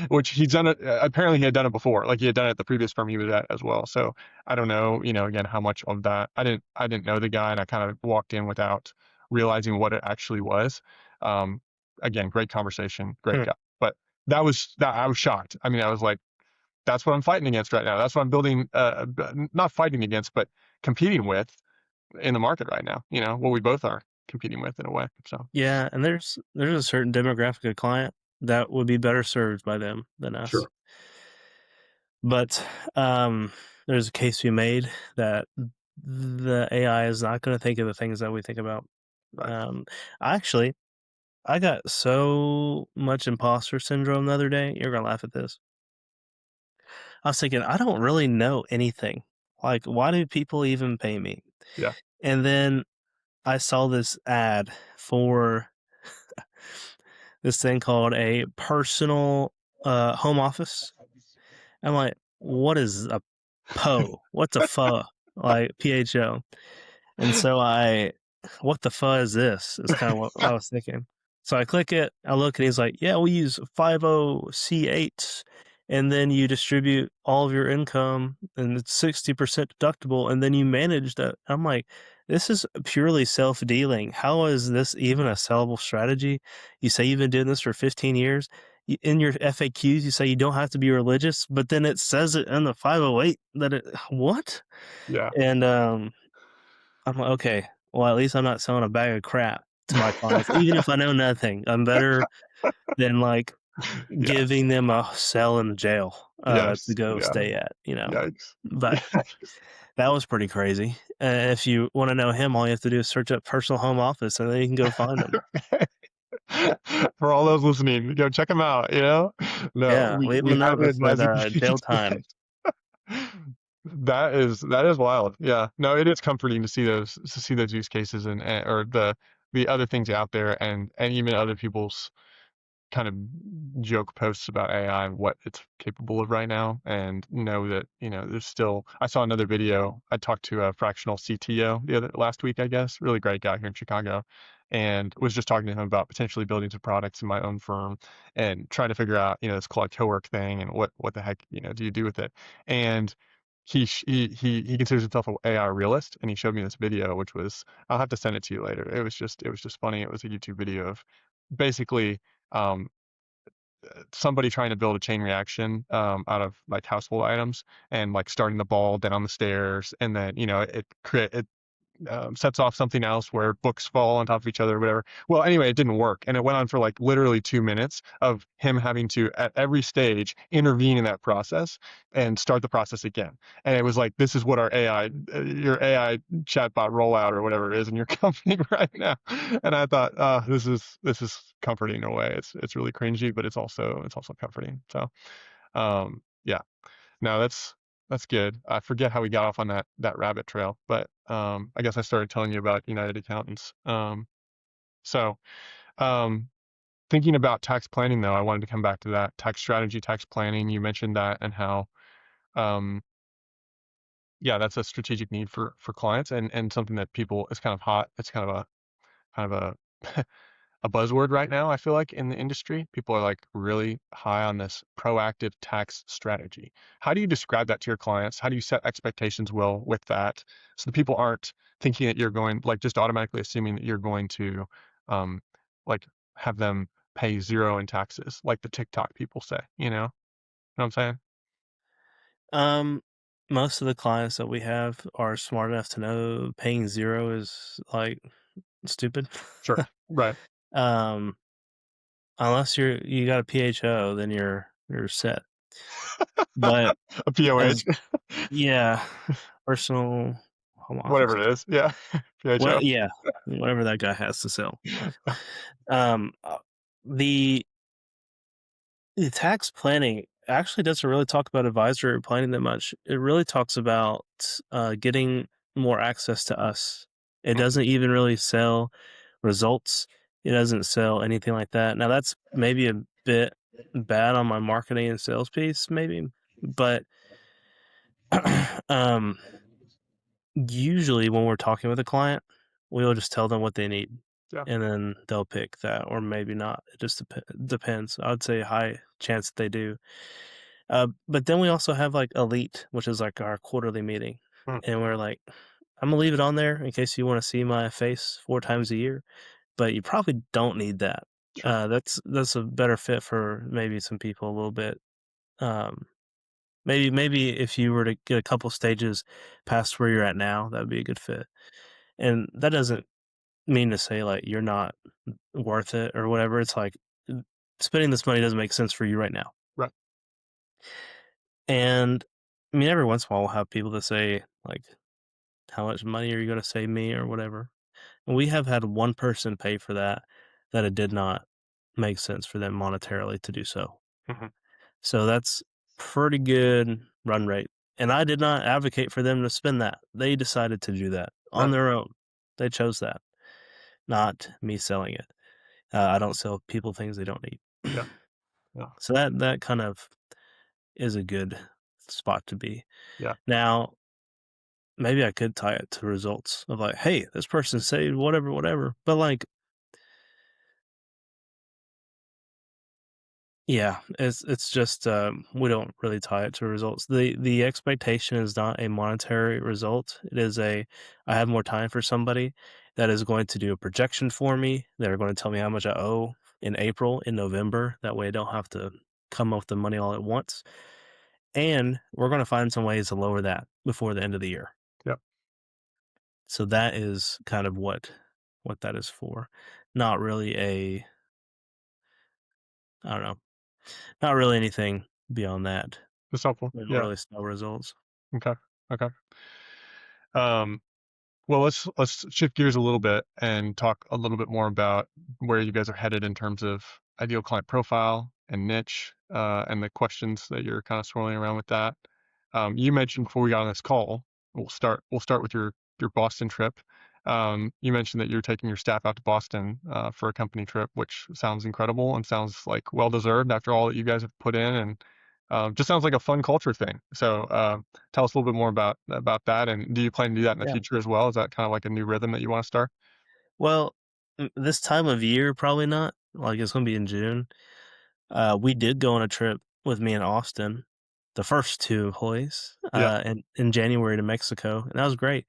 which he's done it. Apparently, he had done it before. Like he had done it at the previous firm he was at as well. So I don't know, again, how much of that. I didn't know the guy, and I kind of walked in without realizing what it actually was. Um, Again, great conversation, great Hmm. guy, but that I was shocked. I mean, I was like, that's what I'm fighting against right now. That's what I'm building, not fighting against, but competing with in the market right now. What we both are competing with in a way. So Yeah, and there's a certain demographic of client that would be better served by them than us. sure, But there's a case to be made that the AI is not going to think of the things that we think about. right, Um, actually, I got so much imposter syndrome the other day. You're gonna laugh at this. I was thinking, I don't really know anything. Like, why do people even pay me? yeah, And then I saw this ad for this thing called a personal home office. I'm like, what is a What's a pho? Like PHO. And so what the fuck is this? Is kind of what I was thinking. So I click it, I look, and he's like, yeah, we use 50C8, and then you distribute all of your income, and it's 60% deductible, and then you manage that. I'm like, this is purely self dealing. How is this even a sellable strategy? You say you've been doing this for 15 years. In your FAQs, you say you don't have to be religious, but then it says it in the 508 that what? yeah. And I'm like, "Okay, well, at least I'm not selling a bag of crap to my clients, even if I know nothing. I'm better than, like, Yes, giving them a cell in jail, to yes, go yeah. stay at, you know?" Yikes. But Yikes. that was pretty crazy. If you wanna know him, all you have to do is search up personal home office, and then you can go find him. For all those listening, go check them out. No, Yeah, we leave him a we note highly with advise our against jail that. time. That is wild. Yeah. No, it is comforting to see those use cases, or the other things out there, and even other people's kind of joke posts about AI and what it's capable of right now, and know that there's still. I saw another video. I talked to a fractional CTO last week, I guess, really great guy here in Chicago, and was just talking to him about potentially building some products in my own firm, and trying to figure out this Claude Cowork thing, and what the heck do you do with it. And he considers himself an AI realist, and he showed me this video, which was, I'll have to send it to you later. It was just funny. It was a YouTube video of basically, um, somebody trying to build a chain reaction, out of like household items, and like starting the ball down the stairs, and then it create it. sets off something else where books fall on top of each other or whatever. Well, anyway, it didn't work, and it went on for like literally 2 minutes of him having to at every stage intervene in that process and start the process again. And it was like, this is what our AI, your AI chatbot rollout or whatever it is in your company right now. And I thought, this is comforting in a way. It's really cringy, but it's also comforting. So yeah, no, that's good. I forget how we got off on that rabbit trail, but I guess I started telling you about United Accountants. So um, thinking about tax planning, though, I wanted to come back to that tax strategy, tax planning. You mentioned that and how, um, yeah, that's a strategic need for clients and something that people is kind of hot. It's kind of a a buzzword right now, I feel like, in the industry. People are like really high on this proactive tax strategy. How do you describe that to your clients? How do you set expectations well with that so that people aren't thinking that you're going, like, just automatically assuming that you're going to, um, like, have them pay zero in taxes, like the TikTok people say, you know what I'm saying? Um, most of the clients that we have are smart enough to know paying 0 is, like, stupid. Sure. Right. Um, unless you got a PHO, then you're set. But A POH, as yeah, personal home office. whatever it is. Yeah. PHO. Well, yeah, whatever that guy has to sell. Um, uh, the the tax planning actually doesn't really talk about advisory planning that much. It really talks about getting more access to us. It Mhm. doesn't even really sell results. It doesn't sell anything like that. Now that's maybe a bit bad on my marketing and sales piece, maybe, but um, usually when we're talking with a client, we'll just tell them what they need, Yeah. and then they'll pick that or maybe not. It just depends. I would say high chance that they do. But then we also have like Elite, which is like our quarterly meeting, Mm, and we're like, I'm gonna leave it on there in case you want to see my face 4 times a year, but you probably don't need that. sure. That's a better fit for maybe some people a little bit. Um, maybe if you were to get a couple stages past where you're at now, that would be a good fit. And that doesn't mean to say like you're not worth it or whatever. It's like spending this money doesn't make sense for you right now. Right. And I mean, every once in a while, we'll have people that say, like, how much money are you going to save me or whatever. And we have had one person pay for that, that it did not make sense for them monetarily to do so. Mhm. So that's pretty good run rate. And I did not advocate for them to spend that. They decided to do that on Right. their own. They chose that, not me selling it. I don't sell people things they don't need. Yeah. Yeah. So that kind of is a good spot to be. Yeah. Now, maybe I could tie it to results of like, hey, this person saved whatever, whatever. But like, yeah, it's just we don't really tie it to results. The expectation is not a monetary result. It is a I have more time for somebody that is going to do a projection for me. They're going to tell me how much I owe in April, in November. That way I don't have to come up with the money all at once. And we're going to find some ways to lower that before the end of the year. Yeah. So that is kind of what that is for. Not really a I don't know, not really anything beyond that. That's helpful. We don't Yeah. really sell results. Okay. Okay. Um, well, let's shift gears a little bit and talk a little bit more about where you guys are headed in terms of ideal client profile and niche, and the questions that you're kind of swirling around with that. You mentioned before we got on this call, we'll start with your Boston trip. You mentioned that you're taking your staff out to Boston for a company trip, which sounds incredible and sounds like well deserved after all that you guys have put in, and just sounds like a fun culture thing. So tell us a little bit more about that, and do you plan to do that in the Yeah. future as well? Is that kind of like a new rhythm that you want to start? Well, this time of year, probably not. Like, it's gonna be in June. We did go on a trip with me and Austin, the first 2 employees, Yeah. in January to Mexico, and that was great.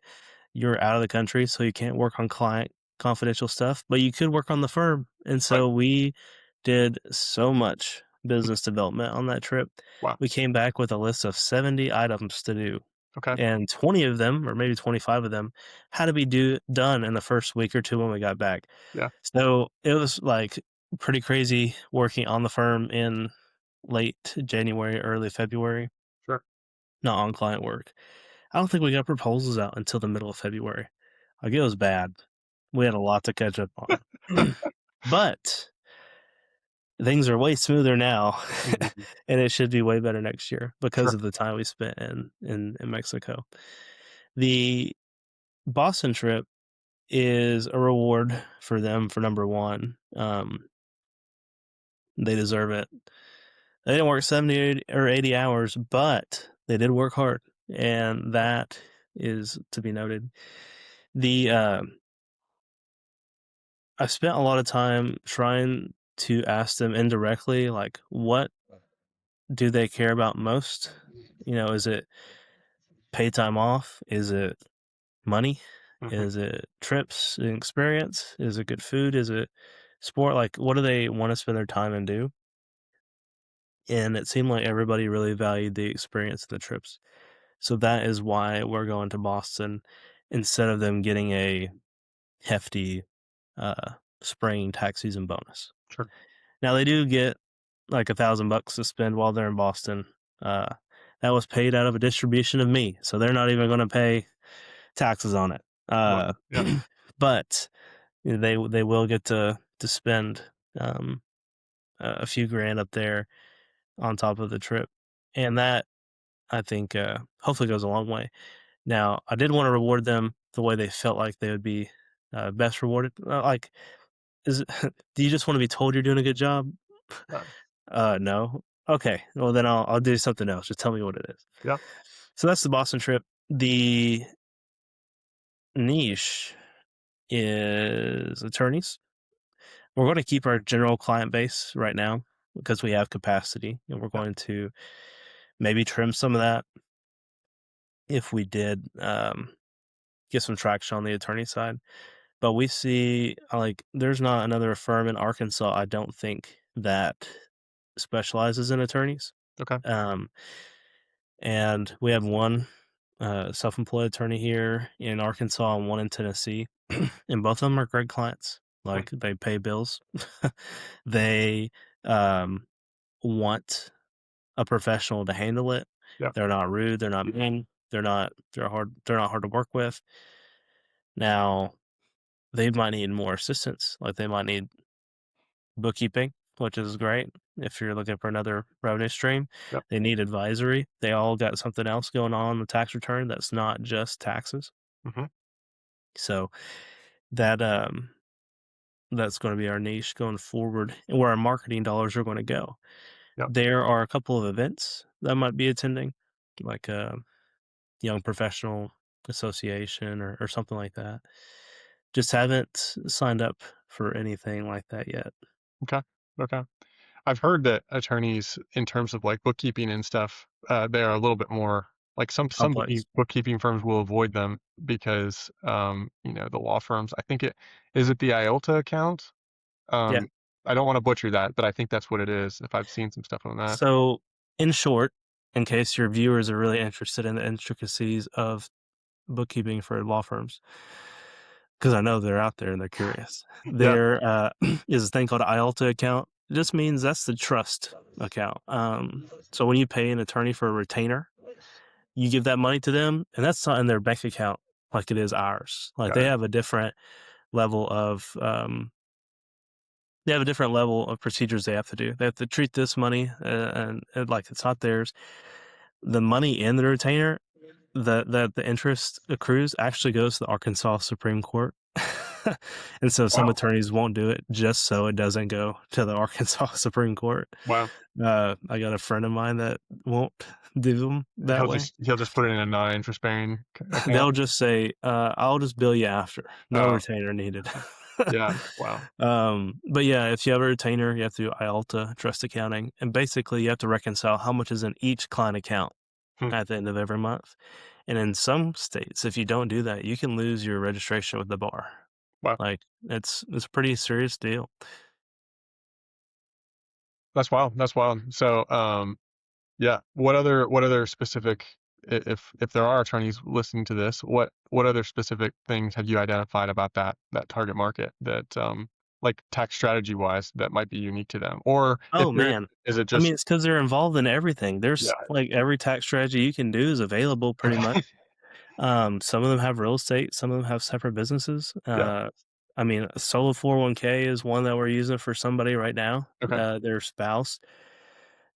You're out of the country, so you can't work on client confidential stuff, but you could work on the firm, and Right. so we did so much business development on that trip. Wow. We came back with a list of 70 items to do, Okay. and 20 of them, or maybe 25 of them, had to be done in the first week or 2 when we got back. Yeah. So, it was, like, pretty crazy working on the firm in late January, early February, Sure. not on client work. I don't think we got proposals out until the middle of February. Like, it was bad. We had a lot to catch up on. But things are way smoother now, Mhm. and it should be way better next year because Sure. of the time we spent in Mexico. The Boston trip is a reward for them for number 1. They deserve it. They didn't work 70 or 80 hours, but they did work hard, and that is to be noted. The, I spent a lot of time trying to ask them indirectly, like, what do they care about most? You know, is it pay time off? Is it money? Mhm. Is it trips and experience? Is it good food? Is it sport? Like, what do they want to spend their time and do? And it seemed like everybody really valued the experience of the trips. So that is why we're going to Boston instead of them getting a hefty spring tax season bonus. Sure. Now they do get like $1,000 to spend while they're in Boston. Uh, that was paid out of a distribution of me, so they're not even going to pay taxes on it. Wow. Yeah. But they will get to spend um, a few grand up there on top of the trip, and that I think hopefully goes a long way. Now, I did want to reward them the way they felt like they would be best rewarded. Like, is it, do you just want to be told you're doing a good job? Uh, No. Okay. Well, then I'll do something else. Just tell me what it is. yeah. So that's the Boston trip. The niche is attorneys. We're going to keep our general client base right now because we have capacity, and we're Yeah. going to maybe trim some of that if we did get some traction on the attorney side. But we see like there's not another firm in Arkansas, I don't think, that specializes in attorneys. Okay. Um, and we have one self-employed attorney here in Arkansas and one in Tennessee, and both of them are great clients. Hmm. Like they pay bills. They um, want a professional to handle it. Yeah. They're not rude. They're not mean. They're hard. They're not hard to work with. Now they might need more assistance. Like they might need bookkeeping, which is great if you're looking for another revenue stream. Yeah. They need advisory. They all got something else going on the tax return that's not just taxes. Mhm. So that that's going to be our niche going forward and where our marketing dollars are going to go. Yeah. There are a couple of events that I might be attending, like a young professional association or something like that. Just haven't signed up for anything like that yet. Okay. Okay. I've heard that attorneys, in terms of like bookkeeping and stuff, they are a little bit more like some Complex. bookkeeping firms will avoid them because the law firms. I think it is it the IOLTA account. Yeah. Um, I don't want to butcher that, but I think that's what it is. If I've seen some stuff on that. So, in short, in case your viewers are really interested in the intricacies of bookkeeping for law firms, because I know they're out there and they're curious, Yeah. there is a thing called an IALTA account. It just means that's the trust account. So when you pay an attorney for a retainer, you give that money to them, and that's not in their bank account like it is ours. Like Got they it. have a different level of procedures they have to do. They have to treat this money and like it's not theirs. The money in the retainer that the interest accrues actually goes to the Arkansas Supreme Court. And so some Wow. attorneys won't do it just so it doesn't go to the Arkansas Supreme Court. Wow. I got a friend of mine that won't do them that way. He'll just put it in a non-interest bearing account. They'll just say, "I'll just bill you after. No Oh. retainer needed." Yeah. Wow. But yeah, if you have a retainer, you have to do IALTA, trust accounting, and basically you have to reconcile how much is in each client account Hmm. at the end of every month. And in some states, if you don't do that, you can lose your registration with the bar. Wow. Like it's a pretty serious deal. That's wild. That's wild. So, yeah. What other specific if there are attorneys listening to this, what other specific things have you identified about that target market that, like, tax strategy-wise, that might be unique to them? Or if Oh, there man. is it I mean, just it's because 'cause they're involved in everything. There's, yeah. like, every tax strategy you can do is available pretty much. Okay. Some of them have real estate, some of them have separate businesses. Yeah. I mean, a solo 401k is one that we're using for somebody right now. Okay. Their spouse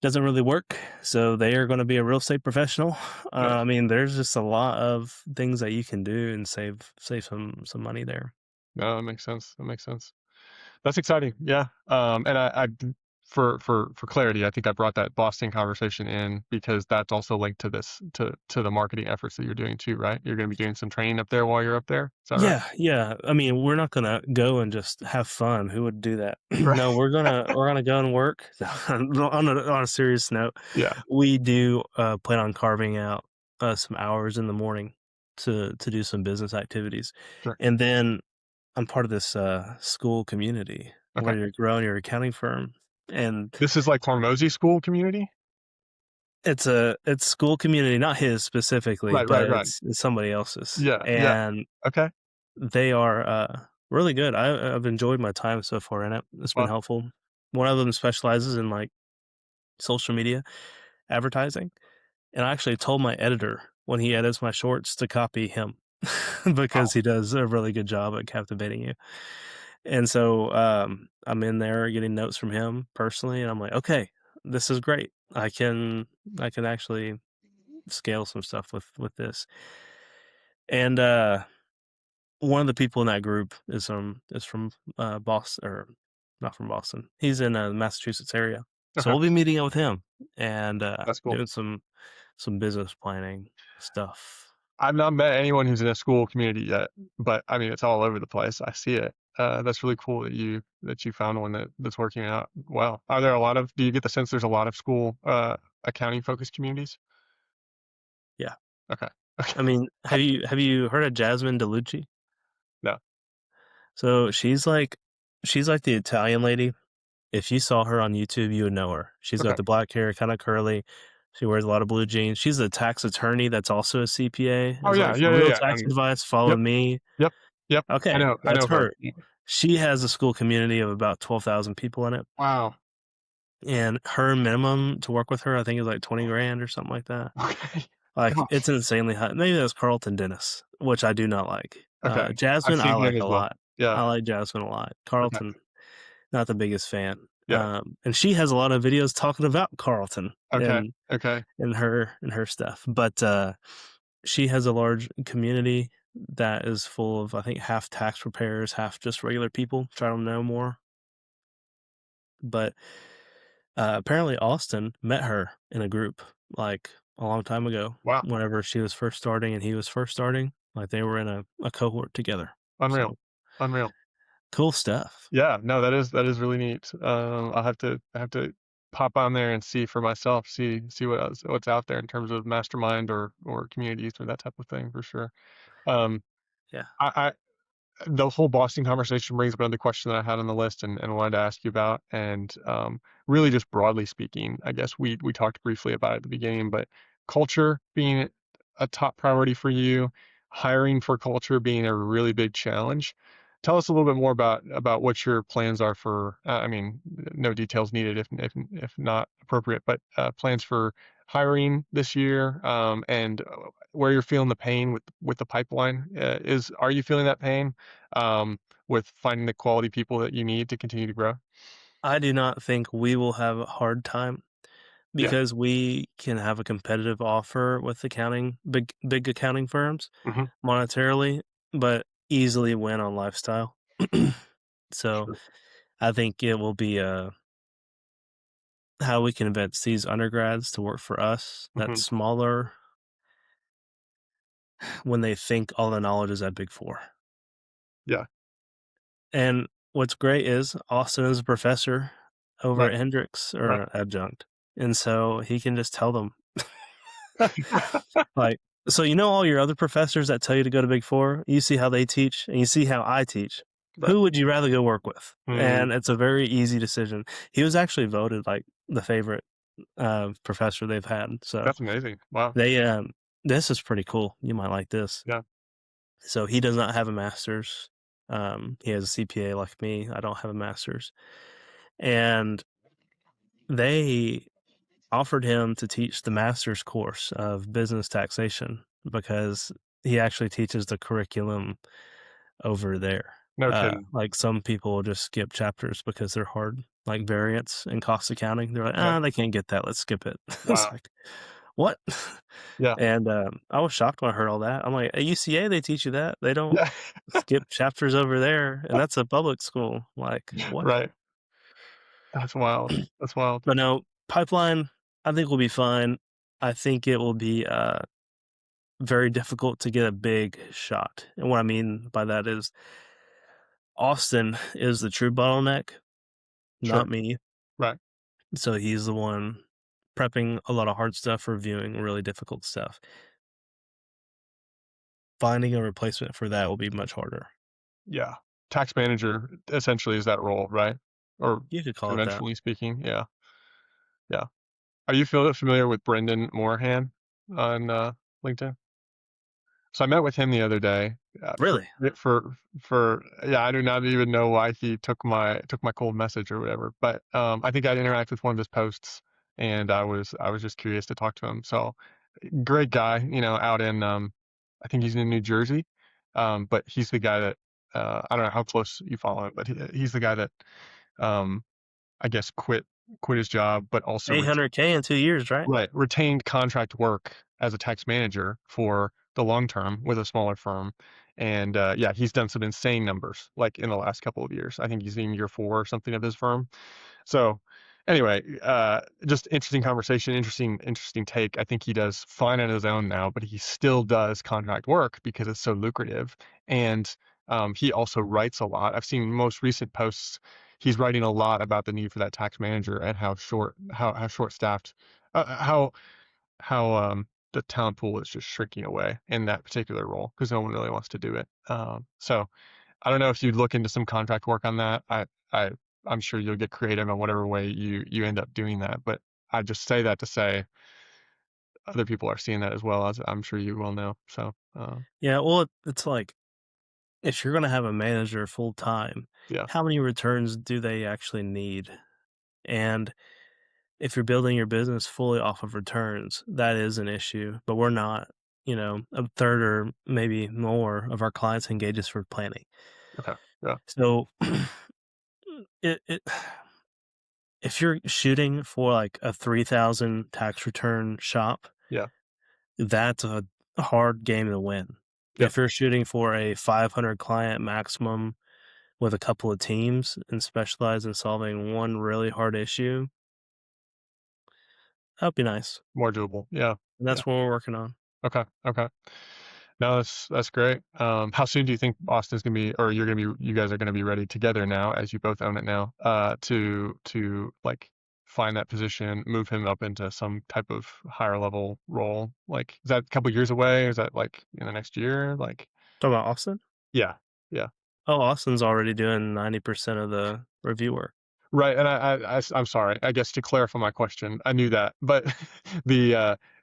doesn't really work, so they are gonna be a real estate professional. I Nice. mean, there's just a lot of things that you can do and save some money there. No, that makes sense. That makes sense. That's exciting. Yeah. And for clarity, I think I brought that Boston conversation in because that's also linked to to the marketing efforts that you're doing too, right? You're going to be doing some training up there while you're up there. Is that right? Yeah, yeah. I mean, we're not gonna go and just have fun. Who would do that? Right. No, we're gonna go and work. On a serious note, Yeah. we do plan on carving out some hours in the morning to do some business activities, Sure. and then I'm part of this school community Okay. where you're growing your accounting firm, and This is like Hormozy school community. it's school community, not his specifically, Right. but Right. Right. it's somebody else's, Yeah. Yeah. and Okay. they are, really good. I've enjoyed my time so far in it. It's been Well, helpful. One of them specializes in, like, social media advertising, and I actually told my editor when he edits my shorts to copy him wow. because he does a really good job at captivating you. And so, I'm in there getting notes from him personally, and I'm like, "Okay, this is great. I can actually scale some stuff with this." And, one of the people in that group is from, Boston, or not from Boston. He's in, the Massachusetts area. So Okay. we'll be meeting up with him and, That's cool. doing some business planning stuff. I've not met anyone who's in a school community yet, but I mean, it's all over the place. I see it. That's really cool that you found one that's working out well. Are there a lot of? Do you get the sense there's a lot of school accounting focused communities? Yeah. Okay. Okay. I mean, I, have you heard of Jasmine DeLucci? no. So she's like the Italian lady. If you saw her on YouTube, you would know her. She's got Okay. the black hair, kinda curly. She wears a lot of blue jeans. She's a tax attorney that's also a CPA. Oh Is yeah. like, "For Yeah. Yeah. real Yeah. tax And advice, follow yep. me." Yep. Yep. Okay, I that's know her. her. She has a school community of about 12,000 people in it, Wow. and her minimum to work with her, I think, is like 20 grand or something like that. Okay. Like, it's Gosh. insanely high. Maybe that's Carlton Dennis, which I do not like. Okay. I've Jasmine, I seen him like as a well. lot. Yeah. I like Jasmine a lot. Okay. Carlton, not the biggest fan. Yeah. And she has a lot of videos talking about Carlton Okay. and Okay. her stuff. But she has a large community that is full of, I think, half tax preparers, half just regular people trying to know more. But apparently, Austin met her in a group like a long time ago, Wow. whenever she was first starting and he was first starting. Like they were in a cohort together. Unreal. So Unreal. cool stuff. Yeah, no, that is really neat. I have to pop on there and see for myself, see what's out there in terms of mastermind or communities or that type of thing for sure. Um, Yeah. I the whole Boston conversation brings up another question that I had on the list and wanted to ask you about. And really, just broadly speaking, I guess we talked briefly about it at the beginning, but culture being a top priority for you, hiring for culture being a really big challenge. Tell us a little bit more about what your plans are for. I mean, no details needed if not appropriate, but plans for hiring this year, and where you're feeling the pain with the pipeline. Is Are you feeling that pain? With finding the quality people that you need to continue to grow? I do not think we will have a hard time Yeah. because we can have a competitive offer with big accounting firms Mhm. monetarily, but easily win on lifestyle. So Sure. I think it will be how we convince these undergrads to work for us that's Mhm. smaller when they think all the knowledge is at Big Four. Yeah. And what's great is Austin is a professor over Right. at Hendrix, Right. or adjunct. And so he can just tell them, like, so you know all your other professors that tell you to go to Big Four, you see how they teach and you see how I teach. Right. Who would you rather go work with? Mm, And it's a very easy decision. He was actually voted like the favorite professor they've had. So that's amazing. Wow. This is pretty cool. You might like this. Yeah. So he does not have a master's. He has a CPA like me. I don't have a master's. And they offered him to teach the master's course of business taxation because he actually teaches the curriculum over there. No kidding. Like some people just skip chapters because they're hard, like variance and cost accounting. They're like, Yeah. they can't get that. Let's skip it. It's Wow. like, what? Yeah. And I was shocked when I heard all that. I'm like, at UCA, they teach you that. They don't Yeah. skip chapters over there. And that's a public school. Like, what? Right. That's wild. That's wild. But no, pipeline, I think will be fine. I think it will be very difficult to get a big shot. And what I mean by that is Austin is the true bottleneck, Sure. not me. Right. So he's the one prepping a lot of hard stuff, reviewing really difficult stuff. Finding a replacement for that will be much harder. Yeah. Tax manager essentially is that role, right? Or You could call it that. conventionally speaking. Yeah. Yeah. Are you familiar with Brendan Morahan on LinkedIn? So I met with him the other day. Really? For yeah, I do not even know why he took my cold message or whatever. But I think I'd interact with one of his posts, and I was just curious to talk to him. So great guy, out in I think he's in New Jersey, but he's the guy that I don't know how close you follow him, but he's the guy that um I guess quit his job, but also 800K in 2 years, right? right, retained contract work as a tax manager for the long term with a smaller firm, and, yeah, he's done some insane numbers, like, in the last couple of years. I think he's in year 4 or something of his firm. So, anyway, just interesting conversation, interesting take. I think he does fine on his own now, but he still does contract work because it's so lucrative, and, he also writes a lot. I've seen most recent posts, he's writing a lot about the need for that tax manager and how short-staffed, how the talent pool is just shrinking away in that particular role because no one really wants to do it. So I don't know if you'd look into some contract work on that. I I'm sure you'll get creative in whatever way you end up doing that. But I just say that to say other people are seeing that as well, as I'm sure you will know. So Yeah, well, it's like if you're gonna have a manager full time, yeah, how many returns do they actually need? And if you're building your business fully off of returns, that is an issue, but we're not. A third or maybe more of our clients engage us for planning. okay, yeah, So, it if you're shooting for, like, a 3,000 tax return shop, yeah, that's a hard game to win. yep, If you're shooting for a 500 client maximum with a couple of teams and specialize in solving one really hard issue, that'd be nice, more doable. Yeah, and yeah, that's what we're working on. okay, okay. No, that's great. How soon do you think Austin's gonna be, or you guys are gonna be ready together now, as you both own it now, to like find that position, move him up into some type of higher level role? Like, is that a couple years away? Is that like in the next year? Like, Talking about Austin? yeah, yeah. Oh, Austin's already doing 90% of the review work. Right, and I'm sorry. I guess to clarify my question, I knew that, but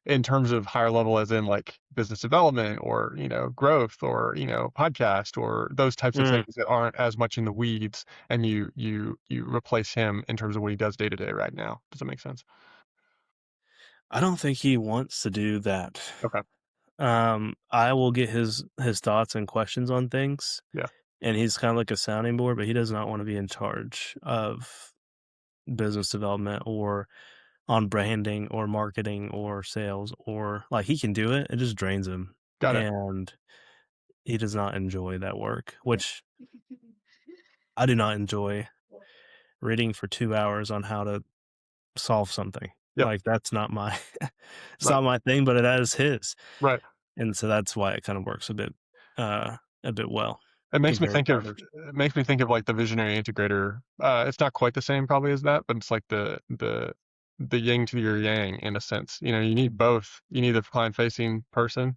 in terms of higher level, as in like business development or growth or podcast or those types of Mm, things that aren't as much in the weeds, and you replace him in terms of what he does day to day right now. Does that make sense? I don't think he wants to do that. Okay. I will get his thoughts and questions on things, Yeah. and he's kinda like a sounding board, but he does not wanna be in charge of business development or on branding or marketing or sales or like, he can do it, it just drains him, Got it. and he does not enjoy that work, which I do not enjoy reading for 2 hours on how to solve something. Yep. Like, that's not my it's Right. not my thing, but that is his, Right. and so that's why it kind of works a bit well It makes me compared think to of others. like the visionary integrator. It's not quite the same probably as that, but it's like the yin to your yang in a sense. You need both. You need the client facing person,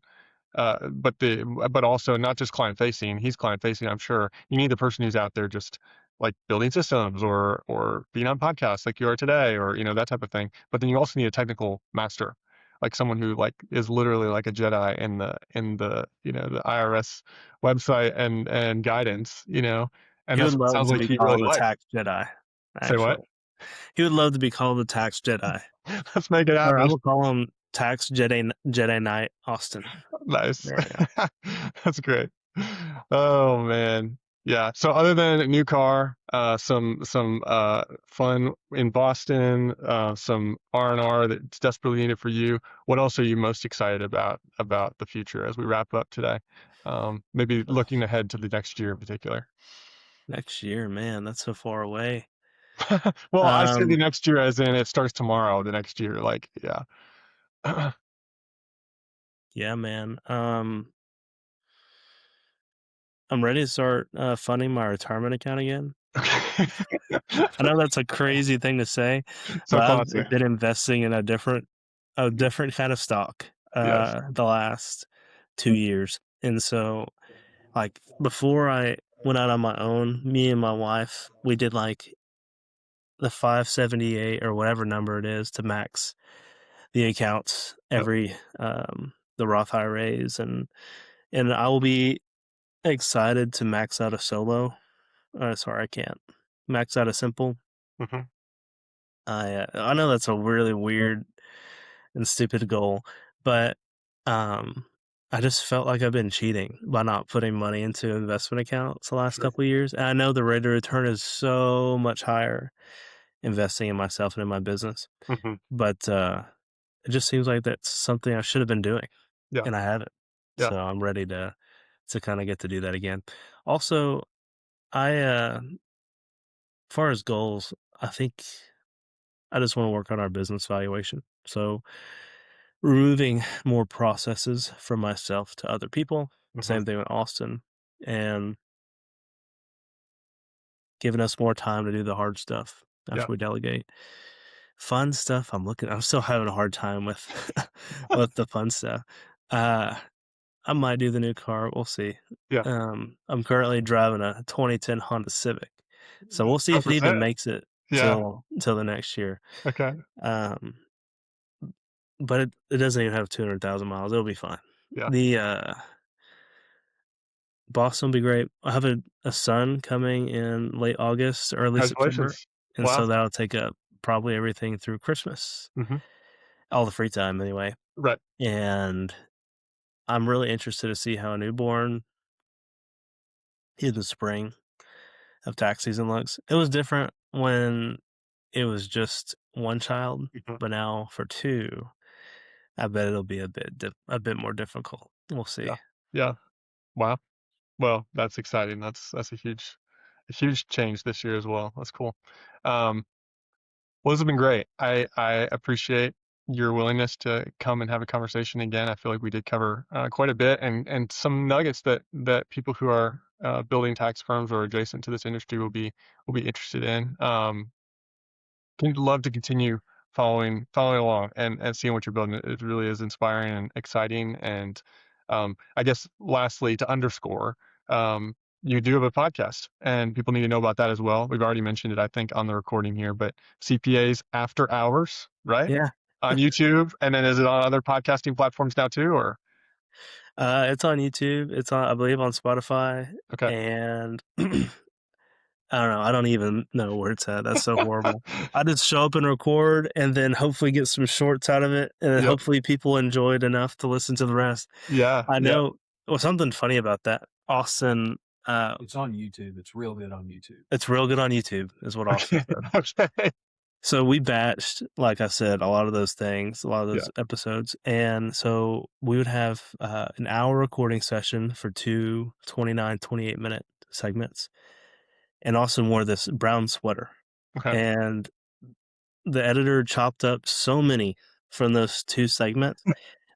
but also not just client facing. He's client facing, I'm sure. You need the person who's out there just like building systems or being on podcasts like you are today, or that type of thing. But then you also need a technical master, like someone who like is literally like a Jedi in the you know the IRS website and guidance, you know, and He would that's what it love sounds to like be he really called a likes. tax Jedi, Say what? actually. He would love to be called the tax Jedi. Let's make it Or happen. I'm gonna call him tax Jedi Knight Austin. Nice. There you go. That's great. Oh man. Yeah. So other than a new car, some fun in Boston, some R&R that's desperately needed for you. What else are you most excited about the future as we wrap up today? Maybe looking ahead to the next year in particular. Next year, man, that's so far away. Well, I say the Um, next year as in it starts tomorrow, the next year, like yeah. yeah, man. I'm ready to start funding my retirement account again. Okay. I know that's a crazy thing to say, So but classy. I've been investing in a different kind of stock Yes. the last 2 years. And so like before I went out on my own, me and my wife, we did like the 578 or whatever number it is to max the accounts Yep. every the Roth IRAs, and I will be excited to max out a solo. Sorry, I can't max out a simple. Mhm. I know that's a really weird and stupid goal, but um, I just felt like I've been cheating by not putting money into investment accounts the last Sure. couple of years. And I know the rate of return is so much higher investing in myself and in my business, Mhm. but it just seems like that's something I should have been doing, Yeah. and I haven't. Yeah. So I'm ready to kind of get to do that again. Also, as far as goals, I think I just want to work on our business valuation. So removing more processes from myself to other people. Mhm. Same thing with Austin, and giving us more time to do the hard stuff Yeah. after we delegate. Fun stuff. I'm still having a hard time with with the fun stuff. Uh, I might do the new car. We'll see. Yeah. I'm currently driving a 2010 Honda Civic, so we'll see if it even Represent. makes it Yeah. till the next year. Okay. Um, but it doesn't even have 200,000 miles. It'll be fine. Yeah. The Boston will be great. I have a son coming in late August, early September, Congratulations. and Wow. so that'll take up probably everything through Christmas, Mhm. all the free time anyway. Right. And I'm really interested to see how a newborn in the spring of tax season looks. It was different when it was just one child, Mhm. but now for two, I bet it'll be a bit more difficult. We'll see. Yeah. Yeah. Wow. Well, that's exciting. That's a huge change this year as well. That's cool. Um, well, this has been great. I appreciate your willingness to come and have a conversation again. I feel like we did cover quite a bit and some nuggets that people who are building tax firms or adjacent to this industry will be interested in. I'd love to continue following along and seeing what you're building. It really is inspiring and exciting. And I guess lastly, to underscore, um, you do have a podcast, and people need to know about that as well. We've already mentioned it, I think, on the recording here, but CPAs After Hours, right? Yeah. On YouTube, and then is it on other podcasting platforms now too, or It's on YouTube. It's on, I believe, on Spotify, okay? and I don't know. I don't even know where it's at. That's so horrible. I just show up and record, and then hopefully get some shorts out of it, and then Yep. hopefully people enjoy it enough to listen to the rest. Yeah. I Yeah. know. Well, something funny about that, Austin. It's on YouTube. It's real good on YouTube. It's real good on YouTube, is what Austin Okay. said. Okay. So we batched, like I said, a lot of those things, a lot of Yeah. those episodes. And so we would have an hour recording session for two 29, 28-minute segments. And Austin wore this brown sweater. Okay. And the editor chopped up so many from those two segments.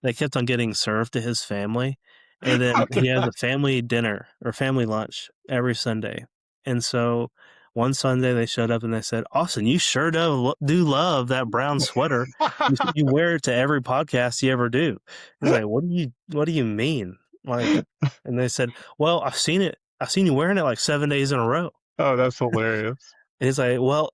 They kept on getting served to his family, and then he has Okay. a family dinner or family lunch every Sunday. And so one Sunday they showed up and they said, "Austin, you sure do love that brown sweater. You wear it to every podcast you ever do." He's like, What do you mean?" Like, and they said, "Well, I've seen it. I've seen you wearing it like 7 days in a row." Oh, that's hilarious. And he's like, "Well,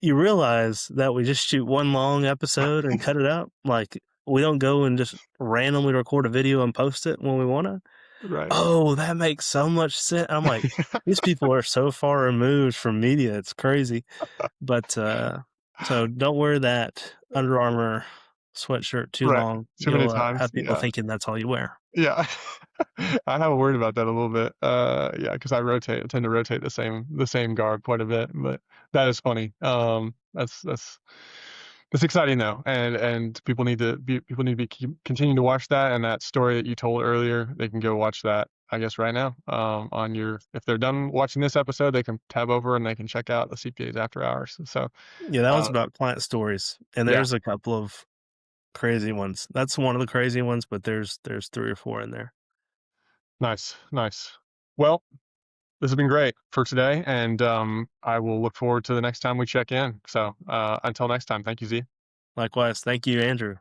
you realize that we just shoot one long episode and cut it out? Like, we don't go and just randomly record a video and post it when we want to. Right. Oh, that makes so much sense. I'm like, these people are so far removed from media. It's crazy. But so don't wear that Under Armour sweatshirt too Right. long. Too many You'll times. have people thinking that's all you wear. Yeah. I have worried about that a little bit. Yeah, because I tend to rotate the same garb quite a bit, but that is funny. That's exciting though, and people need to be continuing to watch that, and that story that you told earlier, they can go watch that, I guess, right now. On your if they're done watching this episode, they can tab over and they can check out the CPA's After Hours. So, Yeah, that was uh, about client stories, and yeah, there's a couple of crazy ones. That's one of the crazy ones, but there's 3 or 4 in there. nice, nice. Well, this has been great for today, and I will look forward to the next time we check in. So until next time, thank you, Z. Likewise, thank you, Andrew.